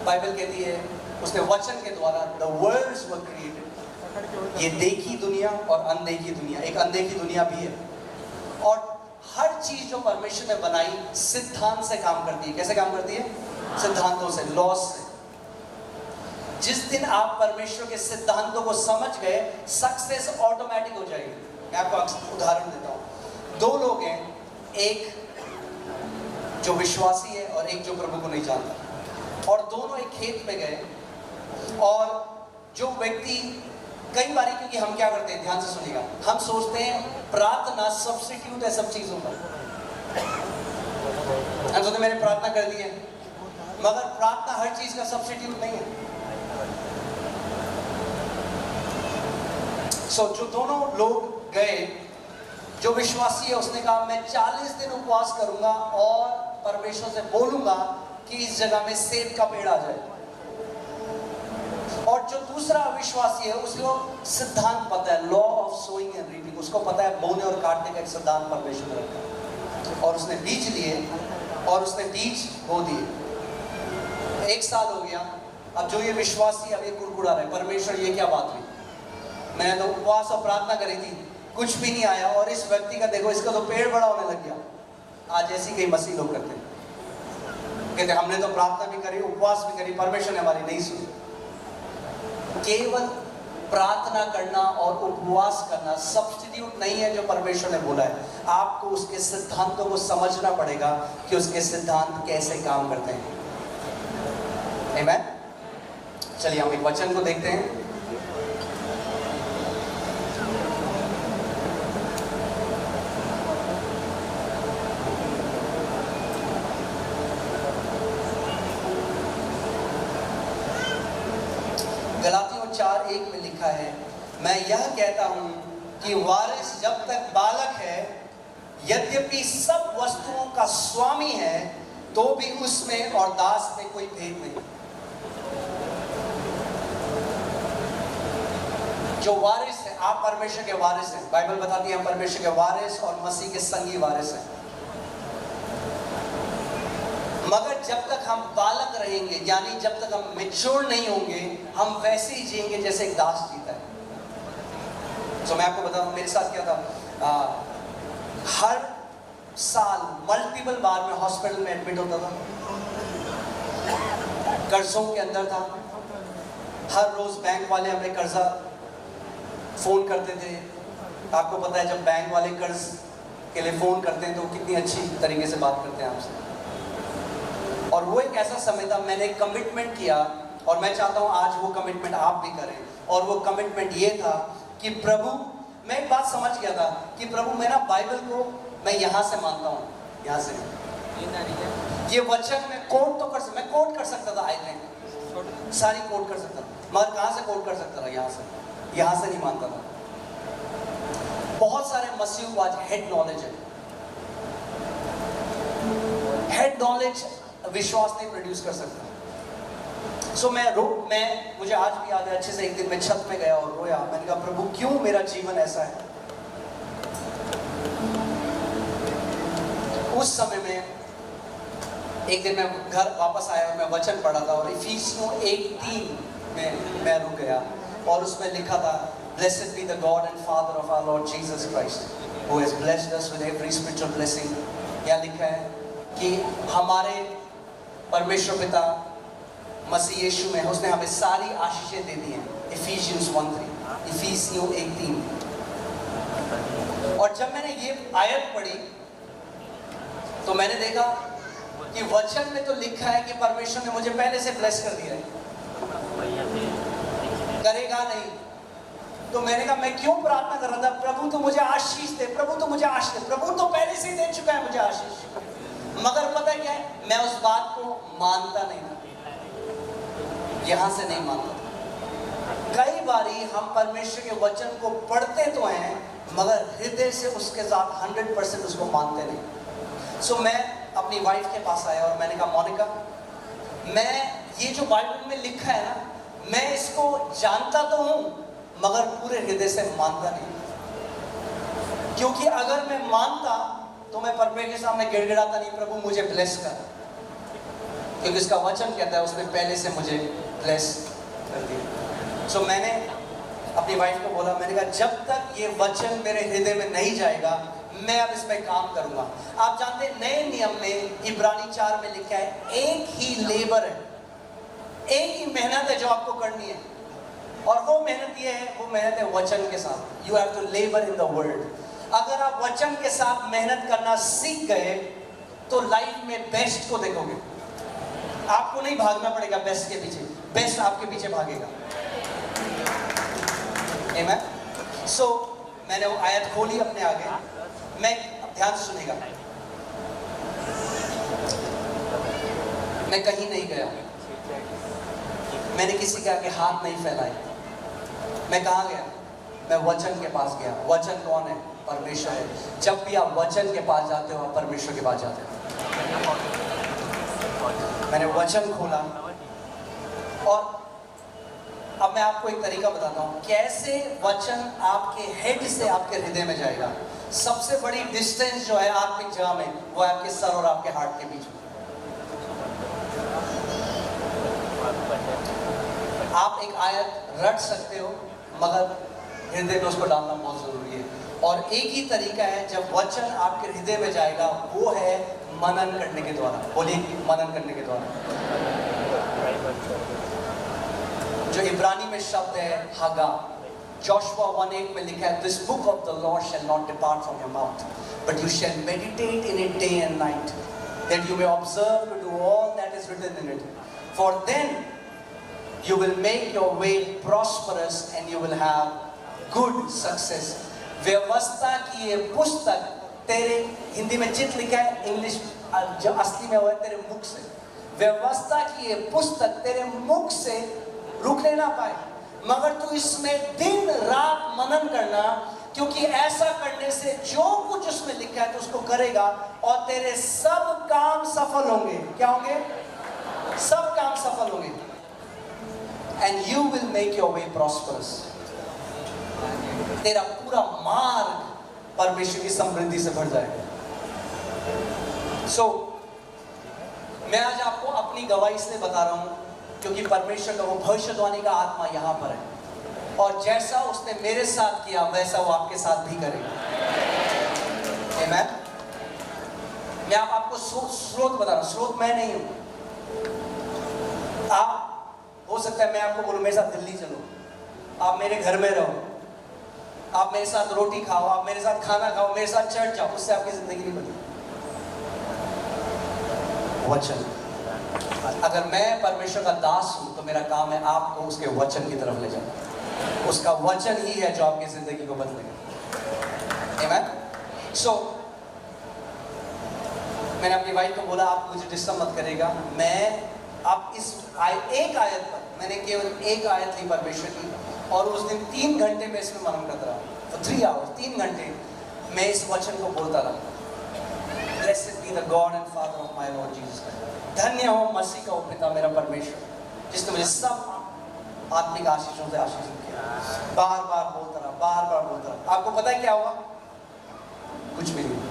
बाइबल कहती है, उसने वचन के द्वारा, the worlds were created। ये देखी दुनिया और अनदेखी दुनिया, एक अनदेखी दुनिया भी है। और हर चीज जो परमेश्वर ने बनाई सिद्धांत से काम करती है। कैसे काम करती है? सिद्धांतों से, लॉस से। जिस दिन आप परमेश्वर के सिद्धांतों को समझ गए, सक्सेस ऑटोमेटिक हो जाएगी। मैं आपको उदाहरण देता हूँ। दो लोग हैं, एक जो विश्वासी है और एक जो प्रभु को नहीं जानता, और दोनों एक खेत में गए, और जो व्यक्ति कई बार, क्योंकि हम क्या करते हैं, ध्यान से सुनिएगा, हम सोचते हैं प्रार्थना सब्स्टिट्यूट है सब चीजों का। हम सोचते मैंने प्रार्थना कर दी है, मगर प्रार्थना हर चीज का सब्स्टिट्यूट नहीं है। जो दोनों लोग गए, जो विश्वासी है उसने कहा मैं 40 दिन उपवास करूंगा और परमेश्वर से बोलूंगा कि इस जगह में सेब का पेड़ आ जाए। और जो दूसरा अविश्वासी है उसको सिद्धांत पता है, law of sowing and reaping, उसको पता है बोने और काटने का एक सिद्धांत परमेश्वर ने रखा, और उसने बीज लिए और उसने बीज बो दिए। 1 साल हो गया, अब जो ये विश्वासी अब ये कुड़कुड़ा रहे, परमेश्वर ये क्या बात हुई, मैंने तो उपवास और प्रार्थना करी थी, कुछ भी नहीं आया, और इस व्यक्ति का देखो, इसका तो पेड़ बड़ा होने लग गया। आज ऐसी कई मसीह लोग करते हैं, कहते हमने तो प्रार्थना भी करी, उपवास भी करी, परमेश्वर ने हमारी नहीं सुनी। केवल प्रार्थना करना और उपवास करना सब्स्टिट्यूट नहीं है जो परमेश्वर ने बोला है। आपको उसके सिद्धांतों को समझना पड़ेगा कि उसके सिद्धांत कैसे काम करते हैं। आमीन। चलिए हम एक वचन को देखते हैं। गलातियों 4:1 में लिखा है, मैं यह कहता हूं कि वारिस जब तक बालक है, यद्यपि सब वस्तुओं का स्वामी है, तो भी उसमें और दास में कोई भेद नहीं। जो वारिस है, आप परमेश्वर के वारिस हैं। बाइबल बताती है हम परमेश्वर के वारिस और मसीह के संगी वारिस हैं। मगर जब तक हम बालक रहेंगे, यानी जब तक हम मैच्योर नहीं होंगे, हम वैसे ही जिएंगे जैसे एक दास जीता है। तो मैं आपको बताऊं मेरे साथ क्या था, हर साल मल्टीपल बार मैं हॉस्पिटल में एडमिट होता था, कर्जों के अंदर था। हर रोज बैंक वाले हमें कर्जा फोन करते थे। आपको पता है जब बैंक वाले कर्ज के लिए फोन करते हैं तो कितनी अच्छी तरीके से बात करते हैं आपसे। और वो एक ऐसा समय था, मैंने एक कमिटमेंट किया, और मैं चाहता हूं आज वो कमिटमेंट आप भी करें। और वो कमिटमेंट ये था कि प्रभु, मैं एक बात समझ गया था कि प्रभु मेरा बाइबल को मैं यहाँ से मानता हूँ, यहाँ से ये वचन मैं कोट तो कर, मैं कोट कर सकता था, आई थिंक सारी कोट कर सकता था, मगर कहाँ से कोट कर सकता था, यहाँ से नहीं मानता था। बहुत सारे मसीह को आज हेड नॉलेज है, हेड नॉलेज विश्वास नहीं प्रोड्यूस कर सकता। मुझे आज भी याद है अच्छे से, एक दिन मैं छत में गया और रोया। मैंने कहा प्रभु क्यों मेरा जीवन ऐसा है। उस समय में एक दिन मैं घर वापस आया और मैं वचन पढ़ा था, और इफिसियों 1:3 में मैं रुक गया, और उसमें लिखा था, Blessed be the God and Father of our Lord Jesus Christ, who has blessed us with every spiritual blessing। क्या लिखा है कि हमारे परमेश्वर पिता मसीह यीशु में उसने हमें सारी आशीषें दे दी हैं। इफिसियंस 1:3, इफिसियों 1:3। और जब मैंने ये आयत पढ़ी तो मैंने देखा कि वचन में तो लिखा है कि परमेश्वर ने मुझे पहले से ब्लेस कर दिया है, करेगा नहीं। तो मैंने कहा मैं क्यों प्रार्थना कर रहा था, प्रभु तो मुझे आशीष दे, प्रभु तो मुझे आशीष दे। प्रभु तो पहले से ही दे चुका है मुझे आशीष, मगर पता है क्या है, मैं उस बात को मानता नहीं था, यहां से नहीं मानता। कई बारी हम परमेश्वर के वचन को पढ़ते तो हैं, मगर हृदय से उसके साथ 100% उसको मानते नहीं। मैं अपनी वाइफ के पास आया और मैंने कहा मोनिका, मैं ये जो बाइबल में लिखा है ना, मैं इसको जानता तो हूं मगर पूरे हृदय से मानता नहीं, क्योंकि अगर मैं मानता तो मैं परमेश्वर के सामने गिड़गिड़ाता नहीं, प्रभु मुझे ब्लेस कर, क्योंकि इसका वचन कहता है उसने पहले से मुझे ब्लेस कर दिया। मैंने अपनी वाइफ को बोला, मैंने कहा जब तक ये वचन मेरे हृदय में नहीं जाएगा मैं अब इस पे काम करूंगा। आप जानते हैं नए नियम में इब्रानी 4 में लिखा है एक ही लेबर है, एक ही मेहनत है जो आपको करनी है, और वो मेहनत ये है, वो मेहनत है वचन के साथ। You have to labour in the word. अगर आप वचन के साथ मेहनत करना सीख गए तो लाइफ में बेस्ट को देखोगे। आपको नहीं भागना पड़ेगा बेस्ट के पीछे, बेस्ट आपके पीछे भागेगा। आमीन। सो मैंने वो आयत खोली अपने आगे, मैं ध्यान से सुनेगा, मैं कहीं नहीं गया, मैंने किसी के आगे हाथ नहीं फैलाए। मैं कहाँ गया? मैं वचन के पास गया। वचन कौन है? परमेश्वर है। जब भी आप वचन के पास जाते हो, आप परमेश्वर के पास जाते हो। मैंने वचन खोला, और अब मैं आपको एक तरीका बताता हूँ कैसे वचन आपके हेड से आपके हृदय में जाएगा। सबसे बड़ी डिस्टेंस जो है आत्मिक जगह में, वो आपके सर और आपके हार्ट के बीच में। आप एक आयत रट सकते हो, मगर हृदय में उसको डालना बहुत जरूरी है। और एक ही तरीका है जब वचन आपके हृदय में जाएगा, वो है मनन करने के द्वारा। बोलिए, मनन करने के द्वारा। जो इब्रानी में शब्द है हागा, जोशुआ 1:8 में लिखा है, this book of the Lord shall not depart from your mouth, but you shall meditate in it day and night, that you may observe to do all that is written in it, for then you will make your way prosperous and you will have good success। व्यवस्था की ये पुस्तक तेरे, हिंदी में चित लिखा है, English जो असली में हुआ है तेरे मुख से। व्यवस्था की ये पुस्तक तेरे मुख से रुकने ना पाए, मगर तू इसमें दिन रात मनन करना, क्योंकि ऐसा करने से जो कुछ उसमें लिखा है तो उसको करेगा और तेरे सब काम सफल होंगे। क्या होंगे? सब काम सफल होंगे। And you will make your way prosperous। तेरा पूरा मार्ग परमेश्वर की समृद्धि से भर जाएगा। मैं आज आपको अपनी गवाही से बता रहा हूं, क्योंकि परमेश्वर का वो भविष्यवाणी का आत्मा यहां पर है, और जैसा उसने मेरे साथ किया वैसा वो आपके साथ भी करेगा। आमीन। मैं आपको स्रोत बता रहा हूं, स्रोत मैं नहीं हूं। आप, हो सकता है मैं आपको बोलूं मेरे साथ दिल्ली चलो, आप मेरे घर में रहो, आप मेरे साथ रोटी खाओ, आप मेरे साथ खाना खाओ, मेरे साथ चर्च जाओ, उससे आपकी जिंदगी नहीं बदली। वचन, अगर मैं परमेश्वर का दास हूं तो मेरा काम है आपको उसके वचन की तरफ ले जाना। उसका वचन ही है जो आपकी जिंदगी को बदलेगा। आमीन। सो मैंने अपनी वाइफ को बोला, आप मुझे डिस्टर्ब मत करेगा। मैं अब इस एक आयत पर, मैंने केवल एक आयत ली परमेश्वर की, और उस दिन 3 घंटे में इसमें मनन करता रहा। 3 आवर्स, 3 घंटे मैं इस वचन को बोलता रहा। Blessed be the God and Father of my Lord Jesus Christ। धन्य हो मसीह का पिता मेरा परमेश्वर, जिसने मुझे सब आत्मिक आशीषों से आशीषित किया। बार बार बोलता रहा, बार बार बोलता रहा। आपको पता है क्या हुआ? कुछ भी नहीं।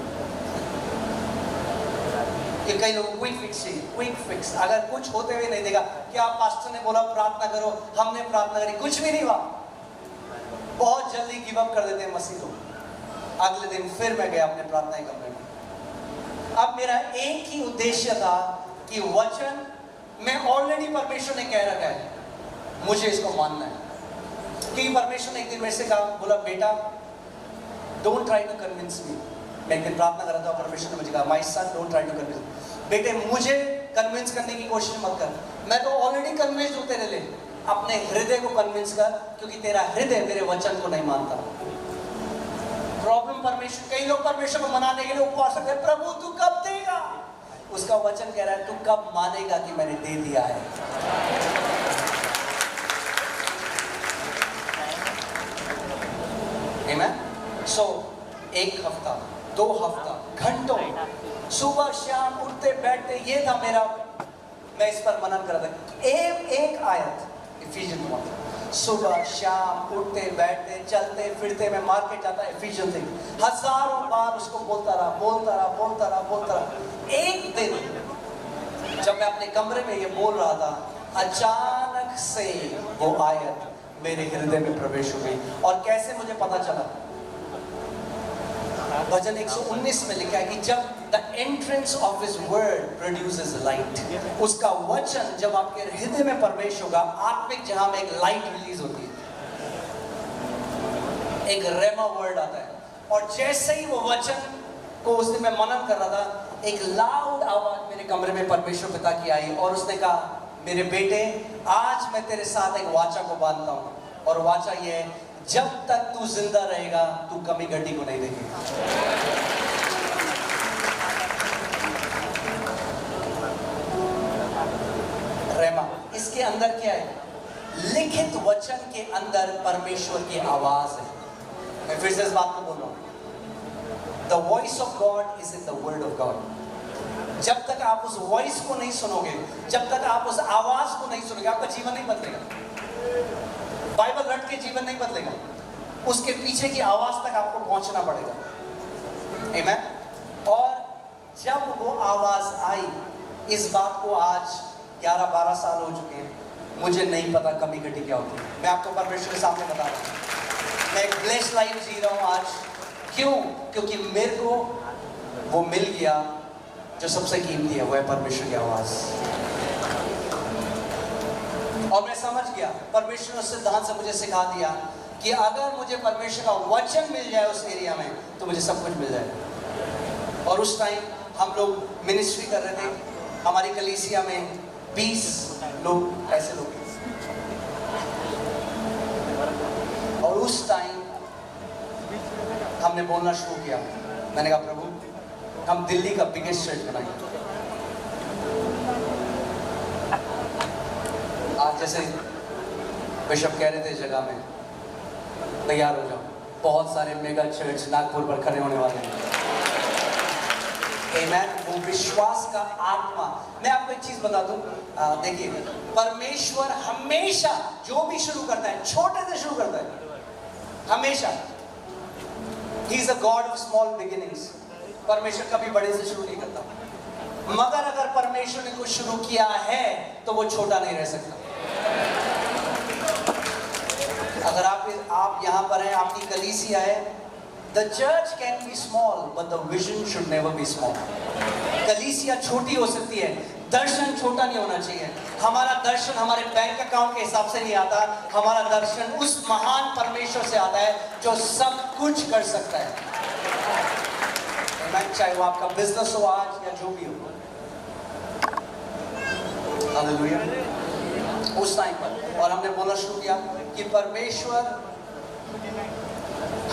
कि कई लोग क्विक फिक्स, अगर कुछ होते हुए नहीं देगा, क्या पास्टर ने बोला प्रार्थना करो, हमने प्रार्थना करी, कुछ भी नहीं हुआ। बहुत जल्दी गिव अप कर देते हैं मसीह लोग। अगले दिन फिर मैं गया अपने प्रार्थना कमरे में। अब मेरा एक ही उद्देश्य था कि वचन में ऑलरेडी परमेश्वर ने कह रखा है, मुझे इसको मानना है। क्योंकि परमेश्वर ने एक दिन मेरे से कहा, बोला बेटा don't try to convince me. मैं एक दिन प्रार्थना कर रहा था, परमेश्वर ने मुझे कहा, my son don't try to convince. बेटे मुझे कन्विंस करने की कोशिश मत कर, मैं तो ऑलरेडी कन्विंस्ड हूं तेरे लिए। अपने हृदय को कन्विंस कर, क्योंकि तेरा हृदय मेरे वचन को नहीं मानता। प्रॉब्लम परमेश्वर, कई लोग परमेश्वर को मनाने के लिए उपवास करते हैं, प्रभु तू कब देगा? उसका वचन कह रहा है, तू कब मानेगा कि मैंने दे दिया है। आमीन। सो एक हफ्ता, 2 हफ्ता, घंटों, सुबह शाम उठते बैठते, ये था मेरा, मैं इस पर मनन कर रहा था। एक आयत इफिशिएंट 1, सुबह शाम उठते बैठते चलते फिरते, मैं मार्केट जाता, इफिशिएंट थी, हजारों बार उसको बोलता रहा। एक दिन जब मैं अपने कमरे में ये बोल रहा था, अचानक से वो आयत मेरे हृदय में प्रवेश हो गई। और कैसे मुझे पता चला? भजन 119 में लिखा है कि जब the entrance of his word produces light, उसका वचन जब आपके हृदय में प्रवेश होगा, आत्मिक जहां में एक लाइट रिलीज होती है, एक रेमा वर्ड आता है। और जैसे ही वो वचन को उस दिन मैं मनन कर रहा था, एक लाउड आवाज मेरे कमरे में परमेश्वर पिता की आई और उसने कहा, मेरे बेटे, आज मैं तेरे साथ एक वाचा को बांधता हूं, और वाचा ये है, जब तक तू जिंदा रहेगा तू कमी घटी को नहीं देखेगा। रेमा, इसके अंदर क्या है? लिखित वचन के अंदर परमेश्वर की आवाज है। मैं फिर से इस बात को बोल रहा हूं, the voice of God is in the word of God. जब तक आप उस वॉइस को नहीं सुनोगे, जब तक आप उस आवाज को नहीं सुनोगे, आपका जीवन नहीं बदलेगा। बाइबल रट के जीवन नहीं बदलेगा, उसके पीछे की आवाज तक आपको पहुंचना पड़ेगा। आमीन। और जब वो आवाज आई, इस बात को आज 11-12 साल हो चुके हैं, मुझे नहीं पता कमी घटी क्या होती है। मैं आपको परमेश्वर के सामने बता रहा हूँ, मैं एक ब्लेस्ड लाइफ जी रहा हूँ आज। क्यों? क्योंकि मेरे को वो मिल गया जो सबसे कीमती है, वो है परमेश्वर की आवाज। और मैं समझ गया, परमेश्वर ने उस सिद्धांत से मुझे सिखा दिया कि अगर मुझे परमेश्वर का वचन मिल जाए उस एरिया में, तो मुझे सब कुछ मिल जाए। और उस टाइम हम लोग मिनिस्ट्री कर रहे थे, हमारी कलीसिया में 20 लोग ऐसे लोग, और उस टाइम हमने बोलना शुरू किया। मैंने कहा, प्रभु, हम दिल्ली का बिगेस्ट चर्च बनाएंगे। आज जैसे बिशप कह रहे थे जगह में, तैयार हो जाओ, बहुत सारे मेगा चर्च नागपुर पर खड़े होने वाले हैं। आमीन। वो विश्वास का आत्मा। मैं आपको एक चीज बता दूं, देखिए, परमेश्वर हमेशा जो भी शुरू करता है, छोटे से शुरू करता है हमेशा। He is a God of small beginnings. परमेश्वर कभी बड़े से शुरू नहीं करता, मगर अगर परमेश्वर ने कुछ शुरू किया है तो वो छोटा नहीं रह सकता। अगर आप यहाँ पर हैं, आपकी कलीसिया है, the church can be small but the vision should never be small. कलीसिया छोटी हो सकती है, दर्शन छोटा नहीं होना चाहिए। हमारा दर्शन हमारे बैंक अकाउंट के हिसाब से नहीं आता, हमारा दर्शन उस महान परमेश्वर से आता है जो सब कुछ कर सकता है। चाहे वो आपका बिजनेस हो आज या जो भी हो। हालेलुया। उस टाइम पर, और हमने बोलना शुरू किया कि परमेश्वर,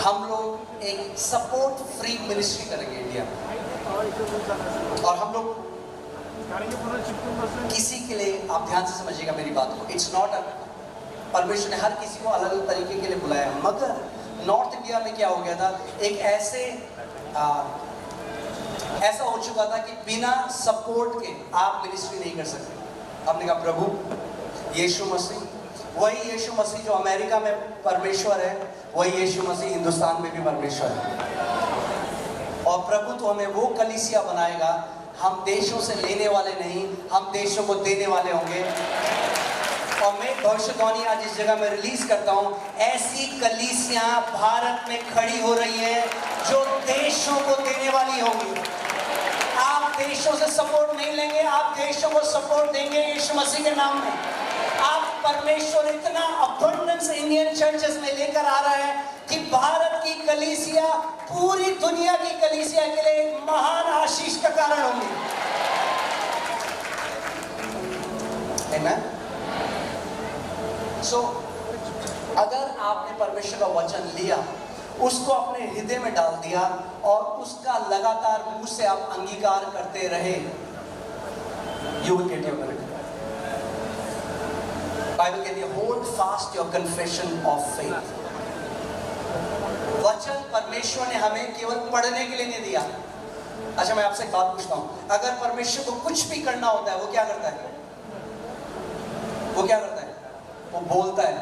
हम लोग एक सपोर्ट फ्री मिनिस्ट्री करेंगे इंडिया में। और हम लोग किसी के लिए, आप ध्यान से समझिएगा मेरी बात को, इट्स नॉट अ, परमेश्वर ने हर किसी को अलग अलग तरीके के लिए बुलाया, मगर नॉर्थ इंडिया में क्या हो गया था, एक ऐसा हो चुका था कि बिना सपोर्ट के आप मिनिस्ट्री नहीं कर सकते। हमने कहा, प्रभु, यीशु मसीह, वही यीशु मसीह जो अमेरिका में परमेश्वर है, वही यीशु मसीह हिंदुस्तान में भी परमेश्वर है। और प्रभु तो हमें वो कलीसिया बनाएगा, हम देशों से लेने वाले नहीं, हम देशों को देने वाले होंगे। और मैं भविष्यवाणी आज इस जगह में रिलीज करता हूँ, ऐसी कलीसियां भारत में खड़ी हो रही है जो देशों को देने वाली होंगी। आप देशों से सपोर्ट नहीं लेंगे, आप देशों को सपोर्ट देंगे यीशु मसीह के नाम में। आप, परमेश्वर इतना अबंडेंस इंडियन चर्चेस में लेकर आ रहा है कि भारत की कलीसिया पूरी दुनिया की कलीसिया के लिए एक महान आशीष का कारण होंगी। आमीन। सो अगर आपने परमेश्वर का वचन लिया, उसको अपने हृदय में डाल दिया और उसका लगातार मुंह से आप अंगीकार करते रहे, you will get your miracle. Bible कहती है, hold fast your confession of faith. वचन परमेश्वर ने हमें केवल पढ़ने के लिए नहीं दिया। अच्छा, मैं आपसे एक बात पूछता हूं, अगर परमेश्वर को कुछ भी करना होता है, वो क्या करता है? वो क्या करता है? वो बोलता है।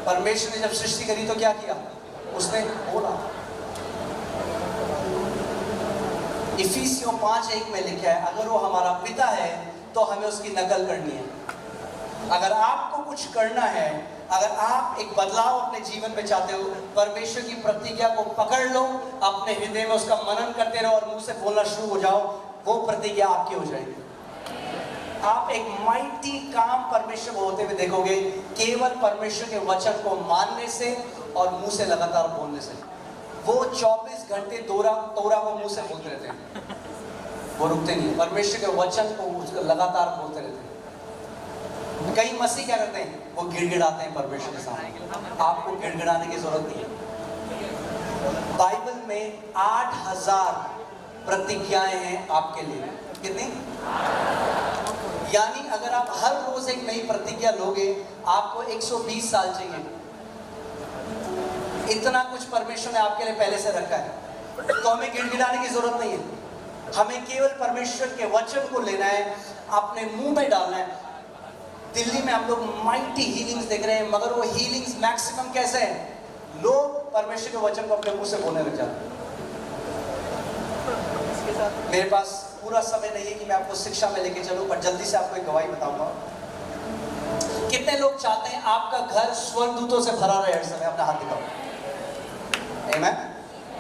परमेश्वर ने जब सृष्टि करी तो क्या किया? उसने बोला। इफिसियों 5:1 में लिखा है, अगर वो हमारा पिता है तो हमें उसकी नकल करनी है। अगर आपको कुछ करना है अगर आप एक बदलाव अपने जीवन में चाहते हो, परमेश्वर की प्रतिज्ञा को पकड़ लो, अपने हृदय में उसका मनन करते रहो और मुंह से बोलना शुरू हो जाओ, वो प्रतिज्ञा आपकी हो जाएगी। आप एक माइटी काम परमेश्वर को होते हुए देखोगे, केवल परमेश्वर के वचन को मानने से और मुंह से लगातार बोलने से। वो 24 घंटे तोरा को मुंह से बोलते रहते हैं, वो रुकते नहीं। परमेश्वर के वचन को उसको लगातार बोलते रहते हैं। कई मसीह क्या करते हैं, वो गिड़गिड़ाते हैं परमेश्वर के सामने। आपको गिड़गिड़ाने की जरूरत नहीं है। बाइबल में 8000 प्रतिज्ञाएं हैं आपके लिए। कितनी? यानी अगर आप हर रोज एक नई प्रतिज्ञा लोगे, आपको 120 साल चाहिए। इतना कुछ परमेश्वर ने आपके लिए पहले से रखा है, तो हमें गिड़गिड़ाने की जरूरत नहीं है। हमें केवल परमेश्वर के वचन को लेना है, अपने मुंह में डालना है। दिल्ली में हम लोग माइटी हीलिंग्स देख रहे हैं, मगर वो हीलिंग्स मैक्सिमम कैसे हैं? लोग परमेश्वर के वचन को अपने मुंह से बोलने लग जाते हैं। मेरे पास पूरा समय नहीं है कि मैं आपको शिक्षा में लेके चलूं, पर जल्दी से आपको एक गवाही बताऊंगा। कितने लोग चाहते हैं आपका घर स्वर्गदूतों से भरा रहे हर समय? अपना हाथ दिखाओ। आमीन।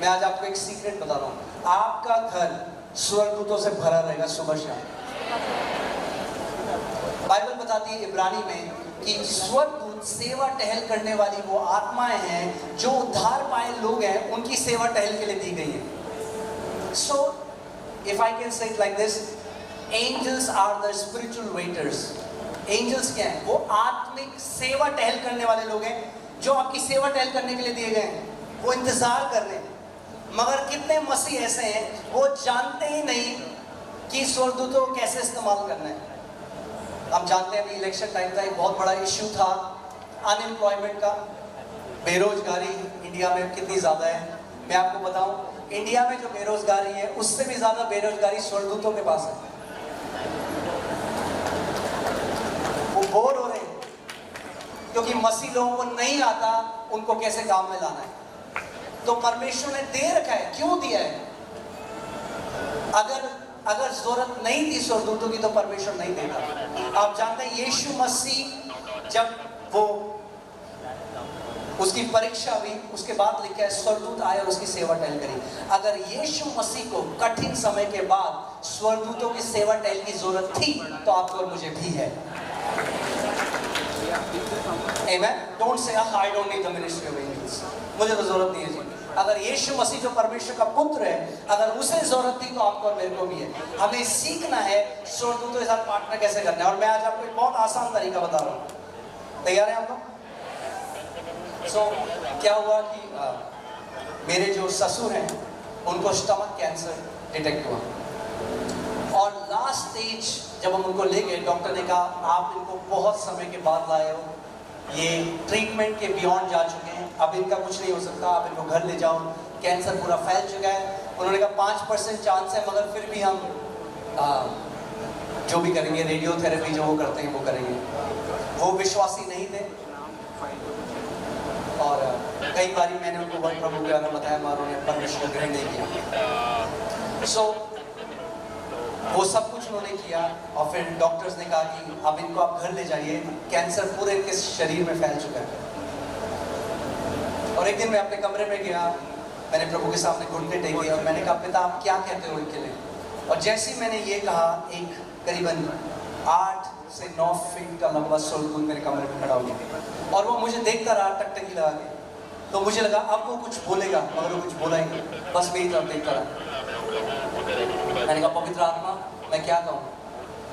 मैं आज आपको एक सीक्रेट बता रहा हूं, आपका घर स्वर्गदूतों से भरा रहेगा सुबह शाम। बाइबल बताती है इब्रानी में कि स्वर्गदूत सेवा टहल करने वाली वो आत्माएं हैं जो उद्धार पाए लोग हैं, उनकी सेवा टहल के लिए दी गई है। So if I can say it like this, angels are the spiritual waiters. Angels क्या है? वो आत्मिक सेवा टहल करने वाले लोग हैं जो आपकी सेवा टहल करने के लिए दिए गए हैं। वो इंतजार कर रहे हैं। मगर कितने मसीह ऐसे हैं वो जानते ही नहीं कि स्वर्गदूतों को कैसे इस्तेमाल करना है। हम जानते हैं अभी इलेक्शन टाइम था, एक बहुत बड़ा इश्यू था अनएम्प्लॉयमेंट का, बेरोजगारी इंडिया में कितनी ज़्यादा है। मैं आपको बताऊं, इंडिया में जो बेरोजगारी है उससे भी ज़्यादा बेरोजगारी स्वर्गदूतों के पास है। वो बोर हो रहे हैं क्योंकि मसीह लोगों को नहीं आता उनको कैसे काम में लाना है। तो परमेश्वर ने दे रखा है। क्यों दिया है? अगर जरूरत नहीं थी स्वर्गदूतों की तो परमेश्वर नहीं देता। आप जानते हैं यीशु मसीह जब वो उसकी परीक्षा हुई, उसके बाद लिखा है स्वर्गदूत आए और उसकी सेवा टहल करी। अगर यीशु मसीह को कठिन समय के बाद स्वर्गदूतों की सेवा टहल की जरूरत थी तो आपको और मुझे भी है। आमीन। Don't say I don't need the ministry of angels, मुझे तो जरूरत नहीं है जी। अगर यीशु मसीह जो परमेश्वर का पुत्र है, अगर उसे जरूरत थी तो आपको और मेरे को भी है। हमें सीखना है स्वर्गदूतों के साथ पार्टनर कैसे करना है। और मैं आज आपको एक बहुत आसान तरीका बता रहा हूँ। तैयार है आप लोग? क्या हुआ कि मेरे जो ससुर हैं उनको स्टमक कैंसर डिटेक्ट हुआ और लास्ट स्टेज जब हम उनको ले गए, डॉक्टर ने कहा आप इनको बहुत समय के बाद लाए हो, ये ट्रीटमेंट के बियॉन्ड जा चुके हैं, अब इनका कुछ नहीं हो सकता, आप इनको घर ले जाओ, कैंसर पूरा फैल चुका है। उन्होंने कहा 5% चांस है, मगर फिर भी हम जो भी करेंगे, रेडियोथेरेपी जो वो करते हैं वो करेंगे। वो विश्वासी नहीं थे और कई बार मैंने उनको वही प्रभु के बारे में बताया, मगर उन्होंने परमेश्वर को ग्रहण नहीं किया। सो वो सब कुछ उन्होंने किया और फिर डॉक्टर्स ने कहा कि अब इनको आप घर ले जाइए, कैंसर पूरे इनके शरीर में फैल चुका है। और एक दिन मैं अपने कमरे में गया, मैंने प्रभु के सामने घुटने टेके और मैंने कहा पिता आप क्या कहते हो इनके लिए? और जैसे ही मैंने ये कहा, एक करीबन 8 से 9 फीट का लंबा स्वर्गदूत मेरे कमरे में खड़ा हो गया और वो मुझे देखता रहा टकटकी लगा के। तो मुझे लगा अब वो कुछ बोलेगा, मगर वो कुछ बोला ही नहीं, बस मेरी तरफ देखता रहा। मैंने कहा पवित्र आत्मा मैं क्या कहूँ?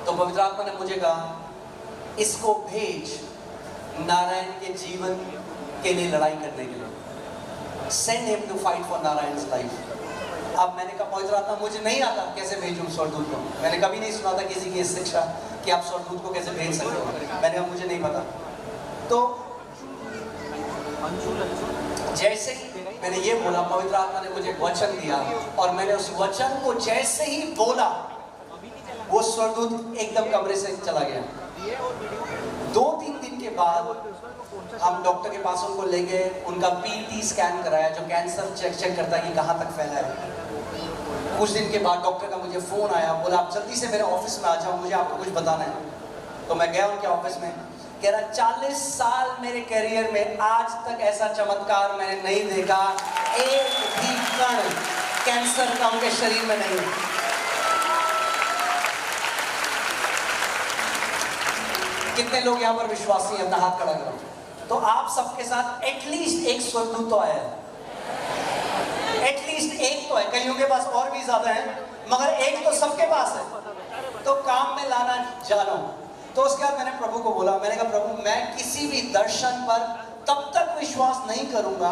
तो पवित्र आत्मा ने मुझे कहा इसको भेज नारायण के जीवन के लिए लड़ाई करने के लिए, send him to fight for Narayan's life. अब मैंने कहा पवित्र आत्मा मुझे नहीं आता कैसे भेजूं स्वर्गदूत को, मैंने कभी नहीं सुना था किसी की शिक्षा कि आप स्वर्गदूत को कैसे भेज सकते हो। मैंने कहा मुझे नहीं पता। तो जैसे ही मैंने ये बोला, पवित्र आत्मा ने मुझे वचन दिया और मैंने उस वचन को जैसे ही बोला, वो स्वर्गदूत एकदम कमरे से चला गया। 2-3 दिन के बाद हम डॉक्टर के पास उनको ले गए, उनका PT स्कैन कराया जो कैंसर चेक करता है कि कहाँ तक फैला है। कुछ दिन के बाद डॉक्टर का मुझे फ़ोन आया, बोला आप जल्दी से मेरे ऑफिस में आ जाओ, मुझे आपको कुछ बताना है। तो मैं गया उनके ऑफिस में, कह रहा 40 साल मेरे करियर में आज तक ऐसा चमत्कार मैंने नहीं देखा, एक भी कण कैंसर का उनके शरीर में नहीं है। कितने लोग यहाँ पर विश्वासी हैं? अपना हाथ खड़ा करो। तो आप सबके साथ एटलीस्ट एक स्वर्गदूत तो आया है, एटलीस्ट एक तो है, कईयों के पास और भी ज्यादा है, मगर एक तो सबके पास है। तो काम में लाना जानो। तो उसके बाद मैंने प्रभु को बोला, मैंने कहा प्रभु मैं किसी भी दर्शन पर तब तक विश्वास नहीं करूंगा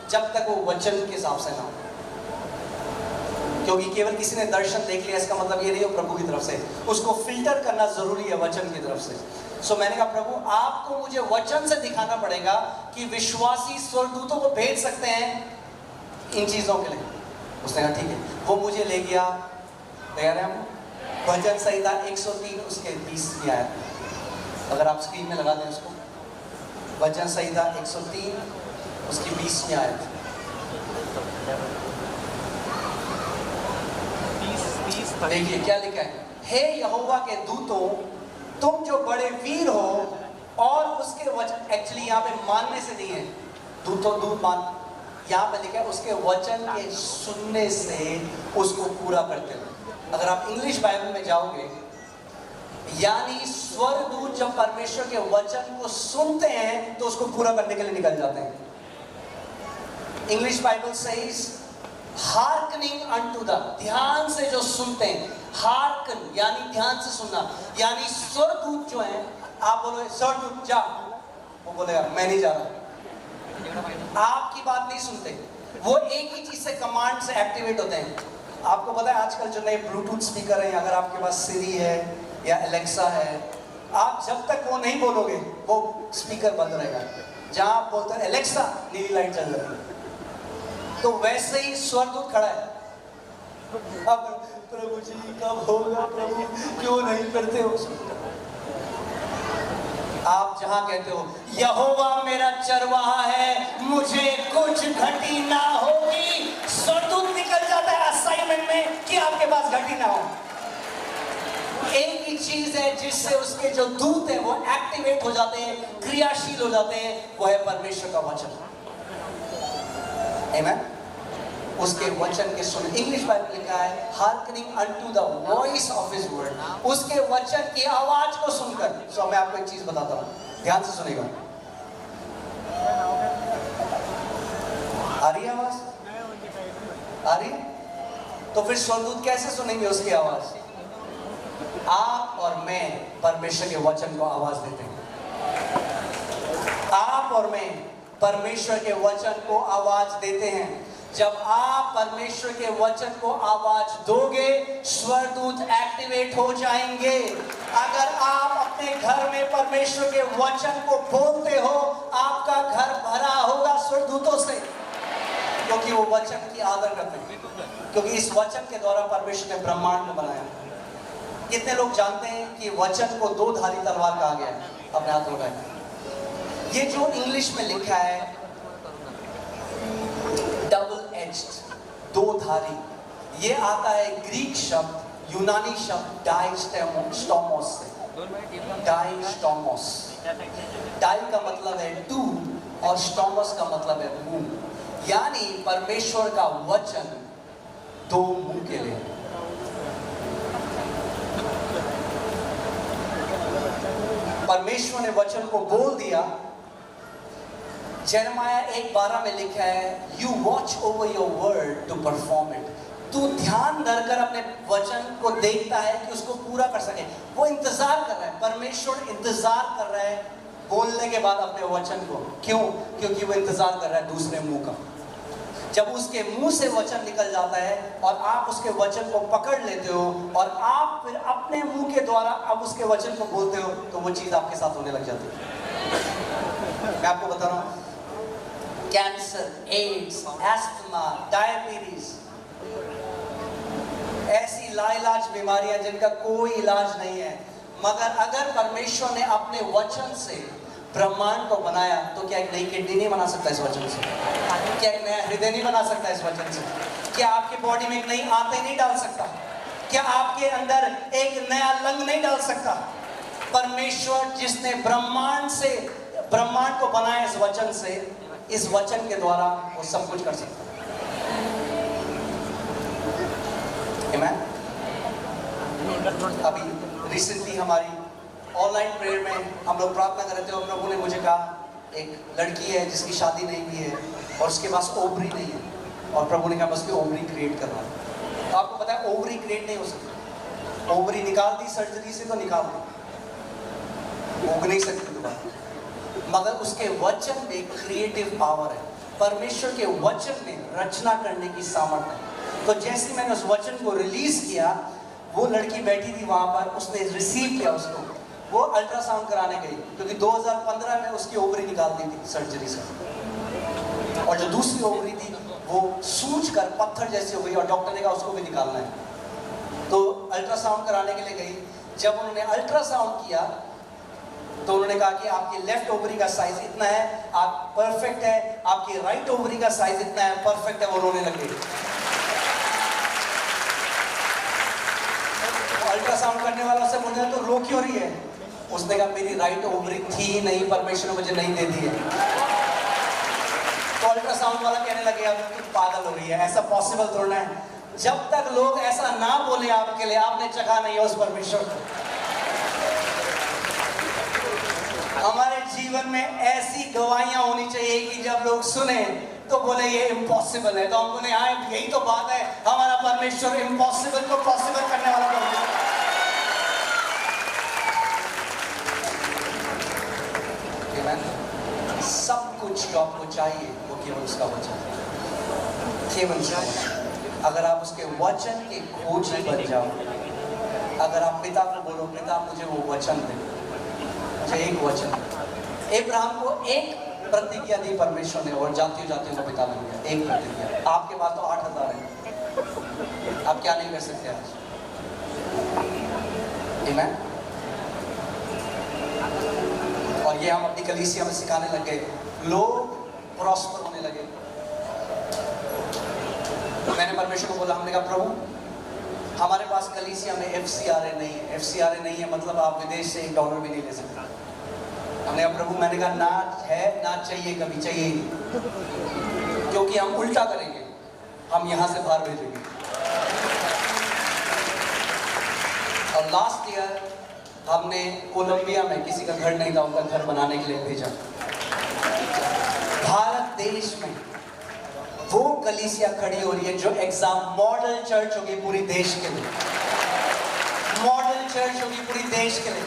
जब तक वो वचन के हिसाब से ना हो, क्योंकि केवल किसी ने दर्शन देख लिया इसका मतलब ये नहीं हो प्रभु की तरफ से, उसको फिल्टर करना जरूरी है वचन की तरफ से। सो मैंने कहा प्रभु आपको मुझे वचन से दिखाना पड़ेगा कि विश्वासी स्वर्गदूतों को भेज सकते हैं इन चीजों के लिए। उसने कहा ठीक है। वो मुझे ले गया, तैयार है हम, भजन संहिता 103 उसके 20 में आया। अगर आप स्क्रीन में लगा दें उसको, भजन संहिता 103 उसकी 20 में आया। देखिए क्या लिखा है, हे यहोवा के दूतों तुम जो बड़े वीर हो और उसके वचन, एक्चुअली यहाँ पे मानने से नहीं है, दूतों दूत मान, यहाँ पे लिखा है उसके वचन के सुनने से उसको पूरा करते हो। अगर आप इंग्लिश बाइबल में जाओगे, यानी स्वर्गदूत जब परमेश्वर के वचन को सुनते हैं तो उसको पूरा करने के लिए निकल जाते हैं। इंग्लिश बाइबल सेइज हार्कनिंग अनटू द, ध्यान से जो सुनते हैं, हार्कन यानी ध्यान से सुनना, यानी स्वर्गदूत जो है, आप बोलो स्वर्गदूत जा, वो बोलेगा मैं नहीं जा रहा, आपकी बात नहीं सुनते, वो एक ही चीज से कमांड से एक्टिवेट होते हैं। आपको पता है आजकल जो नए ब्लूटूथ स्पीकर हैं, अगर आपके पास सिरी है या एलेक्सा है, आप जब तक वो नहीं बोलोगे वो स्पीकर बंद रहेगा। जहां आप बोलते हैं एलेक्सा, नीली लाइट जल रही है। तो वैसे ही स्वर्गदूत खड़ा है, अब प्रभु जी कब होगा, प्रभु क्यों नहीं करते हो? आप जहां कहते हो यहोवा मेरा चरवाहा है, मुझे कुछ घटी ना होगी, स्वर्गदूत निकल जाता है असाइनमेंट में कि आपके पास घटी ना हो। एक ही चीज है जिससे उसके जो दूत है वो एक्टिवेट हो जाते हैं, क्रियाशील हो जाते हैं, वो है परमेश्वर का वचन। आमीन। उसके वचन के सुन, इंग्लिश बाइबल लिखा है hearkening unto the voice of his word, उसके वचन की आवाज को सुनकर। सो मैं आपको एक चीज बताता हूं, ध्यान से सुनेगा। आ रही है आवाज? आ रही? तो फिर स्वर्गदूत कैसे सुनेंगे उसकी आवाज? आप और मैं परमेश्वर के वचन को आवाज देते हैं। आप और मैं परमेश्वर के वचन को आवाज देते हैं। जब आप परमेश्वर के वचन को आवाज दोगे, स्वर्गदूत एक्टिवेट हो जाएंगे। अगर आप अपने घर में परमेश्वर के वचन को बोलते हो, आपका घर भरा होगा स्वर्गदूतों से, क्योंकि वो वचन की आदर करते हैं, क्योंकि इस वचन के द्वारा परमेश्वर ने ब्रह्मांड को बनाया। कितने लोग जानते हैं कि वचन को दो धारी तलवार कहा गया है? अपने हाथ उठाएं। ये जो इंग्लिश में लिखा है डबल एज्ड, दो धारी, ये आता है ग्रीक शब्द, यूनानी शब्द डाइस्टोमोस से। डाइस्टोमोस, डाई का मतलब है टू और स्टोमोस का मतलब है मुंह, यानी परमेश्वर का वचन दो मुंह के लिए। परमेश्वर ने वचन को बोल दिया। यिर्मयाह 1:12 में लिखा है you watch over your word to perform it. तू ध्यान धरकर अपने वचन को देखता है कि उसको पूरा कर सके। वो इंतजार कर रहा है, परमेश्वर इंतजार कर रहा है बोलने के बाद अपने वचन को। क्यों? क्योंकि वो इंतजार कर रहा है दूसरे मुंह का। जब उसके मुंह से वचन निकल जाता है और आप उसके वचन को पकड़ लेते हो और आप फिर अपने मुंह के द्वारा अब उसके वचन को बोलते हो, तो वो चीज आपके साथ होने लग जाती है। मैं आपको बता रहा हूं, कैंसर, एड्स, एस्थमा, डायबिटीज, ऐसी लाइलाज बीमारियां जिनका कोई इलाज नहीं है, मगर अगर परमेश्वर ने अपने वचन से ब्रह्मांड को बनाया, तो क्या एक नई किडनी नहीं बना सकता इस वचन से? क्या एक नया हृदय नहीं बना सकता इस वचन से? क्या आपके बॉडी में एक नई आंतें नहीं डाल सकता? क्या आपके अंदर एक नया लंग नहीं डाल सकता? परमेश्वर जिसने ब्रह्मांड को बनाया इस वचन से, इस वचन के द्वारा वो सब कुछ कर सकता है। आमीन। अभी रिसेंटली हमारी ऑनलाइन प्रेयर में हम लोग प्रार्थना कर रहे थे और प्रभु ने मुझे कहा, एक लड़की है जिसकी शादी नहीं हुई है और उसके पास ओवरी नहीं है, और प्रभु ने कहा मैं उसकी ओवरी क्रिएट करवा। तो आपको पता है ओवरी क्रिएट नहीं हो सकती, ओवरी निकाल दी सर्जरी से तो निकाल दी, उग नहीं सकती दोबारा, मगर उसके वचन में क्रिएटिव पावर है। परमेश्वर के वचन में रचना करने की सामर्थ्य है। तो जैसे मैंने उस वचन को रिलीज किया, वो लड़की बैठी थी वहां पर, उसने रिसीव किया उसको, वो अल्ट्रासाउंड कराने गई क्योंकि 2015 में उसकी ओवरी निकाल दी थी सर्जरी से, और जो दूसरी ओवरी थी वो सूज कर पत्थर जैसी हो गई और डॉक्टर ने कहा उसको भी निकालना है। तो अल्ट्रासाउंड कराने के लिए गई। जब उन्होंने अल्ट्रासाउंड किया तो उन्होंने कहा कि आपकी लेफ्ट ओवरी का साइज इतना है, आप परफेक्ट है, आपकी राइट ओवरी का साइज इतना है, परफेक्ट है। वो रोने लगे। अल्ट्रासाउंड करने वाला से बोला तो रो क्यों रही है? उसने कहा मेरी राइट ओवरी थी नहीं, परमेश्वर ने मुझे नहीं दे दी है। तो अल्ट्रासाउंड वाला कहने लगे अब तुम पागल हो रही है, ऐसा पॉसिबल थोड़ा है। जब तक लोग ऐसा ना बोले आपके लिए, आपने चखा नहीं है उस परमेश्वर को। हमारे जीवन में ऐसी गवाहियां होनी चाहिए कि जब लोग सुने तो बोले ये इम्पॉसिबल है, तो हम बोले हाँ यही तो बात है, हमारा परमेश्वर इम्पॉसिबल को पॉसिबल करने वाला परमेश्वर। सब कुछ जो आपको चाहिए वो केवल उसका वचन, केवल उसका वचन। अगर आप उसके वचन के खोजी बन जाओ, अगर आप पिता को बोलो पिता मुझे वो वचन दे, मुझे एक वचन। अब्राहम को एक प्रतिज्ञा दी परमेश्वर ने और जातियों जातियों को पिता बन गया, एक प्रतिज्ञा। आपके पास तो 8,000 है, आप क्या नहीं कर सकते आज? आमीन। और ये हम अपनी कलीसिया में सिखाने लगे, लोग प्रॉस्पर होने लगे। तो मैंने परमेश्वर को बोला, हमने कहा प्रभु हमारे पास कलीसिया में FCRA नहीं है। FCRA नहीं है मतलब आप विदेश से $1 भी नहीं ले सकते। हमने कहा प्रभु, मैंने कहा ना है ना चाहिए, कभी चाहिए ही नहीं, क्योंकि हम उल्टा करेंगे, हम यहाँ से बाहर भेजेंगे। और लास्ट ईयर हमने कोलंबिया में किसी का घर नहीं था, उनका घर बनाने के लिए भेजा। भारत देश में वो कलीसिया खड़ी हो रही है जो एग्जाम मॉडल चर्च होगी पूरी देश के लिए, मॉडल चर्च होगी पूरी देश के लिए।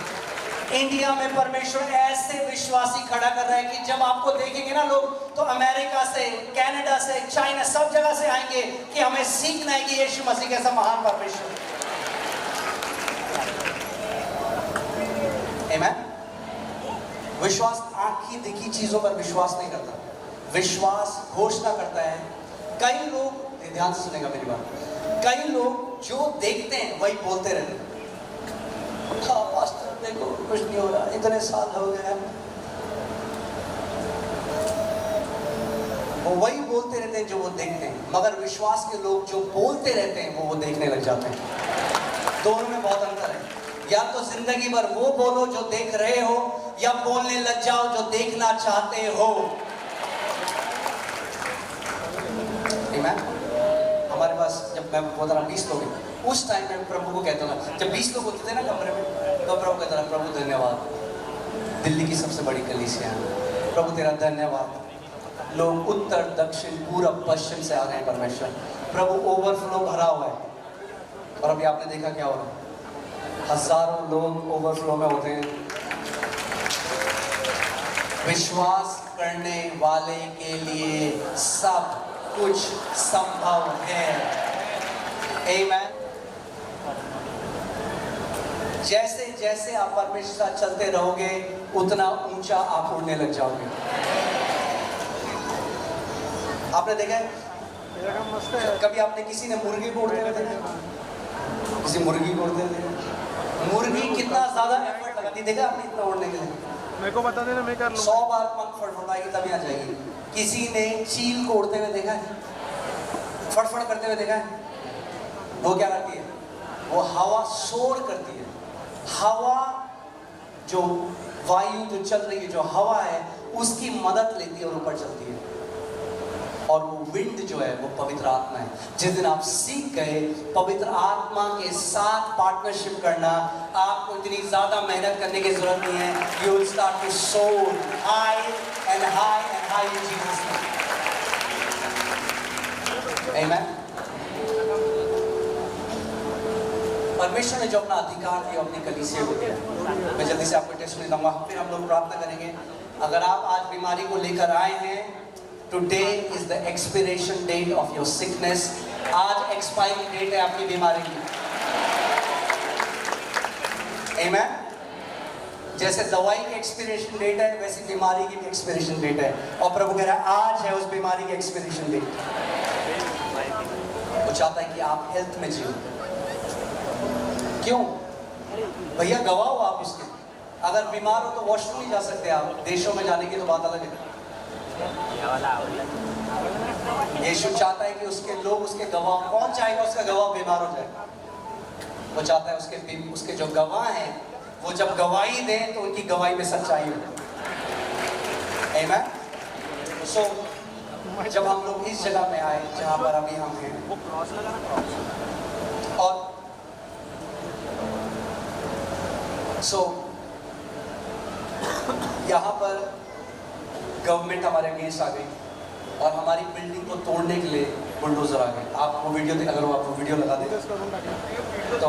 इंडिया में परमेश्वर ऐसे विश्वासी खड़ा कर रहा है कि जब आपको देखेंगे ना लोग, तो अमेरिका से, कनाडा से, चाइना, सब जगह से आएंगे कि हमें सीखना है कि यीशु मसीह कैसा महान परमेश्वर है। आमीन। विश्वास आंखी दिखी चीजों पर विश्वास नहीं करता, विश्वास घोषणा करता है। कई लोग, ध्यान से सुनेगा मेरी बात, कई लोग जो देखते हैं वही बोलते रहते हैं। हाँ पास्टर देखो कुछ नहीं हो रहा, इतने साल हो गए हैं, वो वही बोलते रहते हैं जो वो देखते हैं। मगर विश्वास के लोग जो बोलते रहते हैं वो देखने लग जाते हैं। दोनों में बहुत अंतर है। या तो जिंदगी भर वो बोलो जो देख रहे हो, या बोलने लग जाओ जो देखना चाहते हो। आमीन। हमारे पास जब मैं बोलता रहा 20 लोग हैं, उस टाइम में प्रभु को कहता था, जब 20 लोग होते थे ना कमरे में, तो प्रभु कहता था प्रभु धन्यवाद, दिल्ली की सबसे बड़ी कलीसिया है, प्रभु तेरा धन्यवाद। लोग उत्तर दक्षिण पूरब पश्चिम से आ रहे हैं परमेश्वर, प्रभु ओवरफ्लो भरा हुआ है। और अभी आपने देखा क्या हो रहा है, हजारों लोग ओवरफ्लो में होते हैं। विश्वास करने वाले के लिए सब कुछ संभव है। आमीन। जैसे जैसे आप परमेश्वर के साथ चलते रहोगे, उतना ऊंचा आप उड़ने लग जाओगे। आपने देखा है कभी आपने किसी ने मुर्गी को उड़ते हुए देखा? किसी मुर्गी को उड़ते हुए देखा? मुर्गी कितना ज्यादा एफर्ट लगाती, देखा आपने इतना उड़ने के लिए? मेरे को बता देना, मैं कर लूँगा। 100 बार पंख फड़फड़ाएगी तभी आ जाएगी। किसी ने चील को उड़ते हुए देखा है? फड़फड़ करते हुए देखा है? वो क्या करती है? वो हवा शोर करती है। हवा जो वायु जो चल रही है, जो हवा है, उसकी मदद लेती है और ऊपर चलती है। और वो विंड जो है वो पवित्र आत्मा है। जिस दिन आप सीख गए पवित्र आत्मा के साथ पार्टनरशिप करना, आपको इतनी ज्यादा मेहनत करने की जरूरत नहीं है। यू विल स्टार्ट टू सोर high and high and high in Jesus name. आमीन। परमेश्वर ने जो अपना अधिकार दिया अपनी कलीसिया को दिया। मैं जल्दी से आपको टेस्ट में दूंगा, फिर हम लोग प्रार्थना करेंगे। अगर आप आज बीमारी को लेकर आए हैं, Today is the expiration date of your sickness. आज एक्सपायरी डेट है आपकी बीमारी की। Amen? जैसे दवाई की एक्सपिरेशन डेट है, वैसे बीमारी की भी एक्सपिरेशन डेट है। और प्रभु कह रहा है आज है उस बीमारी की एक्सपिरेशन डेट। वो चाहता है कि आप हेल्थ में जियो। क्यों? भैया गवाह हो आप उसके। अगर बीमार हो तो वॉशरूम नहीं जा सकते आप, देशों में जाने की तो बात अलग है। यीशु चाहता है कि उसके लोग उसके गवाह, कौन चाहेगा उसका गवाह बीमार हो जाए? वो चाहता है उसके जो गवाह हैं वो जब गवाही दें तो उनकी गवाही में सच्चाई हो। आमीन। सो जब हम लोग इस जगह में आए जहां पर अभी हम हैं, और यहाँ पर गवर्नमेंट हमारे अगेंस्ट आ गई और हमारी बिल्डिंग को तोड़ने के लिए बुलडोजर आ गए। आप वो वीडियो अगर वो आपको वीडियो लगा दें तो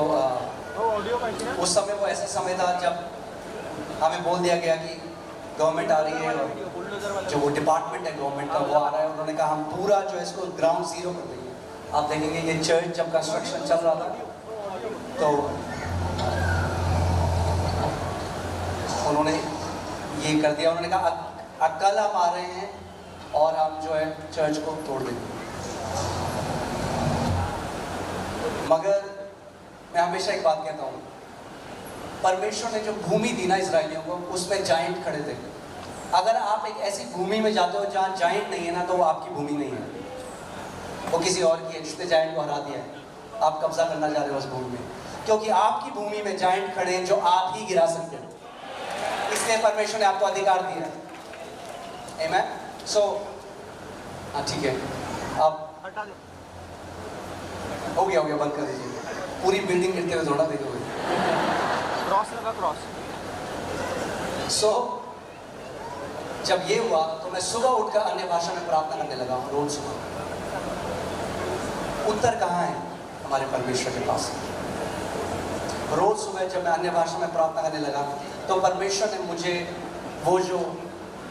उस समय वो ऐसा समय था जब हमें बोल दिया गया कि गवर्नमेंट आ रही है और जो वो डिपार्टमेंट है गवर्नमेंट का वो आ रहा है। उन्होंने कहा हम पूरा जो है इसको ग्राउंड जीरो कर देंगे। आप देखेंगे ये चर्च जब कंस्ट्रक्शन चल रहा था तो उन्होंने ये कर दिया। उन्होंने कहा कल हम आ रहे हैं और हम जो है चर्च को तोड़ देंगे। मगर मैं हमेशा एक बात कहता हूँ, परमेश्वर ने जो भूमि दी ना इजरायलियों को, उसमें जाइंट खड़े थे। अगर आप एक ऐसी भूमि में जाते हो जहाँ जाइंट नहीं है ना, तो वो आपकी भूमि नहीं है, वो किसी और की है जिसने जाइंट को हरा दिया है। आप कब्जा करना चाह रहे हो उस भूमि में, क्योंकि आपकी भूमि में जाइंट खड़े हैं जो आप ही गिरा सकते हो। इसलिए परमेश्वर ने आपको अधिकार दिया है। आमीन। सो हाँ ठीक है, अब हो गया बंद कर दीजिए। पूरी बिल्डिंग गिरते हुए थोड़ा देखोगे। क्रॉस लगा, क्रॉस। सो जब ये हुआ तो मैं सुबह उठकर अन्य भाषा में प्रार्थना करने लगा हूँ रोज सुबह। उत्तर कहाँ है? हमारे परमेश्वर के पास। रोज सुबह जब मैं अन्य भाषा में प्रार्थना करने लगा तो परमेश्वर ने मुझे वो जो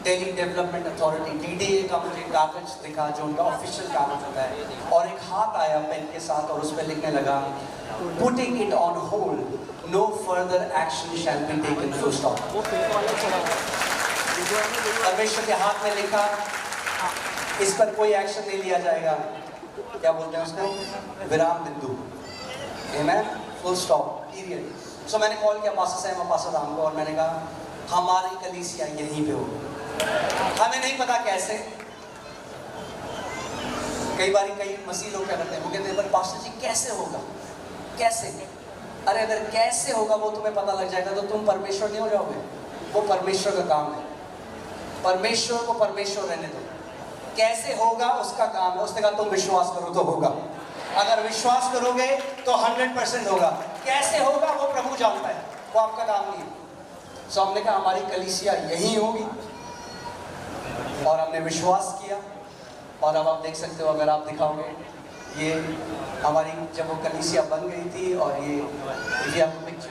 दिल्ली डेवलपमेंट अथॉरिटी DDA का मुझे कागज दिखा जो उनका ऑफिशियल कागज होता है, और एक हाथ आया पेन के साथ और उस पर लिखने लगा putting it on hold, no further action shall be taken, full stop. परमेश्वर के हाथ में लिखा इस पर कोई एक्शन नहीं लिया जाएगा। क्या बोलते हैं उसको? विराम बिंदु। आमीन। Full stop, period. सो मैंने कॉल किया पास्टर साहब और पास्टर राम को और मैंने कहा हमारी कलीसिया यहीं पे हो। हमें नहीं पता कैसे। कई बार कई मसीह लोग क्या करते हैं, वो कहते हैं पर पास्टर जी कैसे होगा? कैसे? अरे अगर कैसे होगा वो तुम्हें पता लग जाएगा तो तुम परमेश्वर नहीं हो जाओगे। वो परमेश्वर का काम है। परमेश्वर को परमेश्वर रहने दो। कैसे होगा उसका काम है। उसने कहा तुम विश्वास करो तो होगा। अगर विश्वास करोगे तो 100% होगा। कैसे होगा वो प्रभु जानता है, वो आपका काम नहीं है। सो हमने कहा हमारी कलीसिया यही होगी और हमने विश्वास किया। और अब आप देख सकते हो, अगर आप दिखाओगे ये हमारी जब वो कलीसिया बन गई थी और ये आपको पिक्चर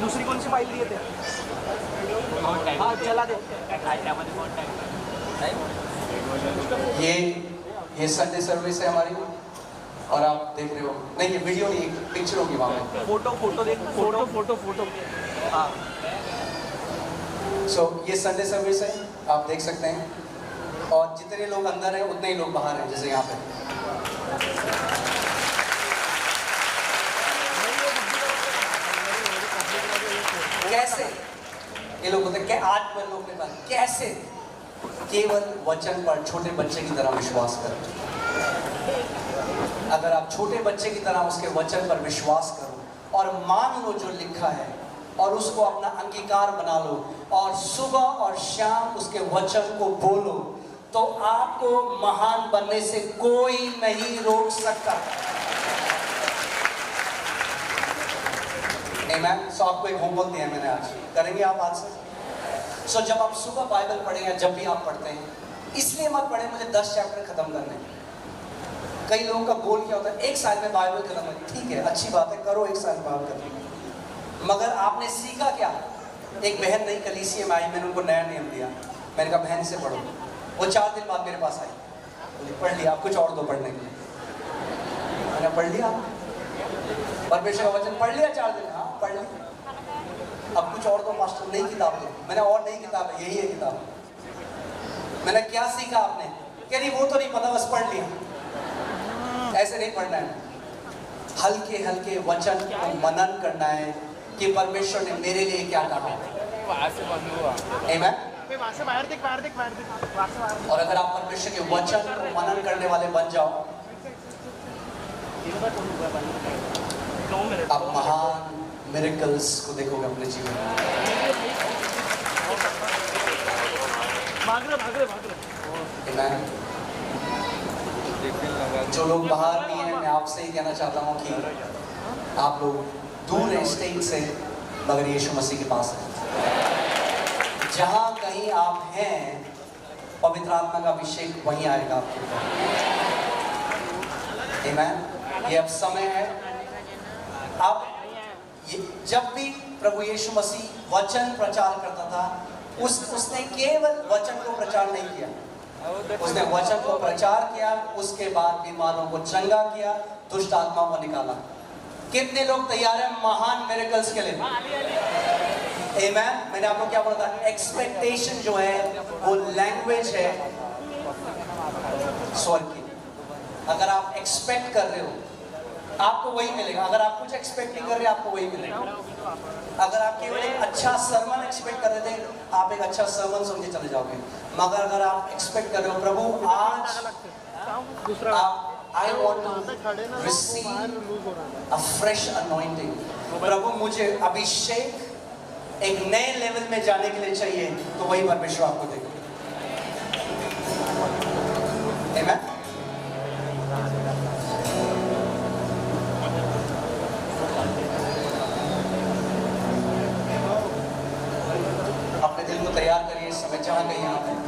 दूसरी कौन सी फाइल लिए थे? हाँ चला दे। ये संडे सर्विस है हमारी और आप देख रहे हो, नहीं ये वीडियो नहीं, पिक्चर होगी वहाँ पे। फोटो देख, फोटो। हाँ। सो ये संडे सर्विस है, आप देख सकते हैं। और जितने लोग अंदर हैं उतने ही लोग बाहर हैं, जैसे यहाँ पे। कैसे ये लोग होते हैं? आज पर लोग ने कहा कैसे? केवल वचन पर छोटे बच्चे की तरह विश्वास करो। अगर आप छोटे बच्चे की तरह उसके वचन पर विश्वास करो और मान लो जो लिखा है और उसको अपना अंगीकार बना लो और सुबह और शाम उसके वचन को बोलो, तो आपको महान बनने से कोई नहीं रोक सकता। आमीन। सो आपको एक होमवर्क दिया है मैंने आज, करेंगे आप आज से? सो जब आप सुबह बाइबल पढ़ें या जब भी आप पढ़ते हैं, इसलिए मत पढ़े मुझे 10 चैप्टर खत्म करने हैं। कई लोगों का गोल क्या होता है, एक साल में बाइबल खत्म करनी। ठीक है, अच्छी बात है, करो, एक साल में बाइबल खत्म। मगर आपने सीखा क्या? एक बहन नई कलीसिया में आई, मैंने उनको नया नियम दिया। मैंने कहा बहन से पढ़ो। वो 4 दिन बाद मेरे पास आई, बोली पढ़ लिया, आप कुछ और दो पढ़ने के लिए। मैंने पढ़ लिया, परमेश्वर का वचन पढ़ लिया 4 दिन। हाँ पढ़ लिया। अब कुछ और दो मास्टर, नई किताब दो। मैंने और नई किताब है, यही है किताब। मैंने क्या सीखा आपने? कह रही वो तो नहीं पता, बस पढ़ लिया। ऐसे नहीं पढ़ना है, हल्के हल्के वचन को मनन करना है कि परमेश्वर ने मेरे लिए क्या कहा। आमीन। और अगर आप परमेश्वर के वचन को मनन करने वाले बन जाओ, आप महान मिरेकल्स को देखोगे अपने जीवन में। आमीन। जो लोग बाहर भी हैं, मैं आपसे ही कहना चाहता हूँ कि आप लोग दूर हैं स्टेज से, मगर यीशु मसीह के पास है। जहाँ कहीं आप हैं, पवित्र आत्मा का अभिषेक वहीं आएगा आपके ऊपर। आमीन। ये अब समय है। अब जब भी प्रभु यीशु मसीह वचन प्रचार करता था, उसने केवल वचन को प्रचार नहीं किया, उसने वचन को प्रचार किया, उसके बाद बीमारों को चंगा किया, दुष्ट आत्माओं को निकाला। कितने लोग तैयार हैं महान मिरेकल्स के लिए? आमीन। मैंने आपको क्या बोला था? एक्सपेक्टेशन जो है वो लैंग्वेज है स्वर्ग की। अगर आप एक्सपेक्ट कर रहे हो, आपको वही मिलेगा। अगर आप कुछ एक्सपेक्ट नहीं कर रहे, आपको वही मिलेगा। अगर आप केवल एक अच्छा सरमन एक्सपेक्ट कर रहे थे, आप एक अच्छा सरमन सुन के चले जाओगे। मगर अगर आप एक्सपेक्ट कर रहे हो, प्रभु आज I want to receive a fresh anointing, प्रभु मुझे अभिषेक एक नए लेवल में जाने के लिए चाहिए, तो वही परमेश्वर आपको देगा। आमीन। अपने दिल को तैयार करिए इस समय, जहाँ कहीं आप हैं,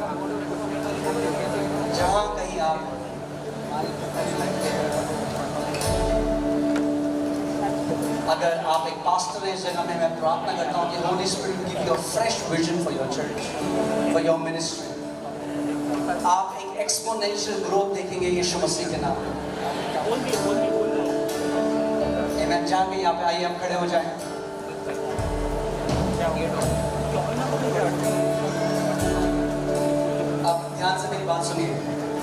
जहाँ कहीं आप। अगर आप एक पास्टर हैं इस जगह में, मैं प्रार्थना करता हूँ कि Holi spirit give you a fresh vision for your church, for your ministry. आप एक एक्सपोनेंशियल ग्रोथ देखेंगे यीशु मसीह के नाम में। आमीन। जहाँ कहीं आप आइए, आप खड़े हो जाएं। आप ध्यान से मेरी बात सुनिए।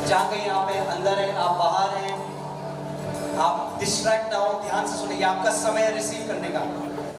जहाँ कहीं आप हैं, अंदर हैं, आप बाहर हैं, आप डिस्ट्रैक्ट ना हो, ध्यान से सुनिए। आपका समय है रिसीव करने का।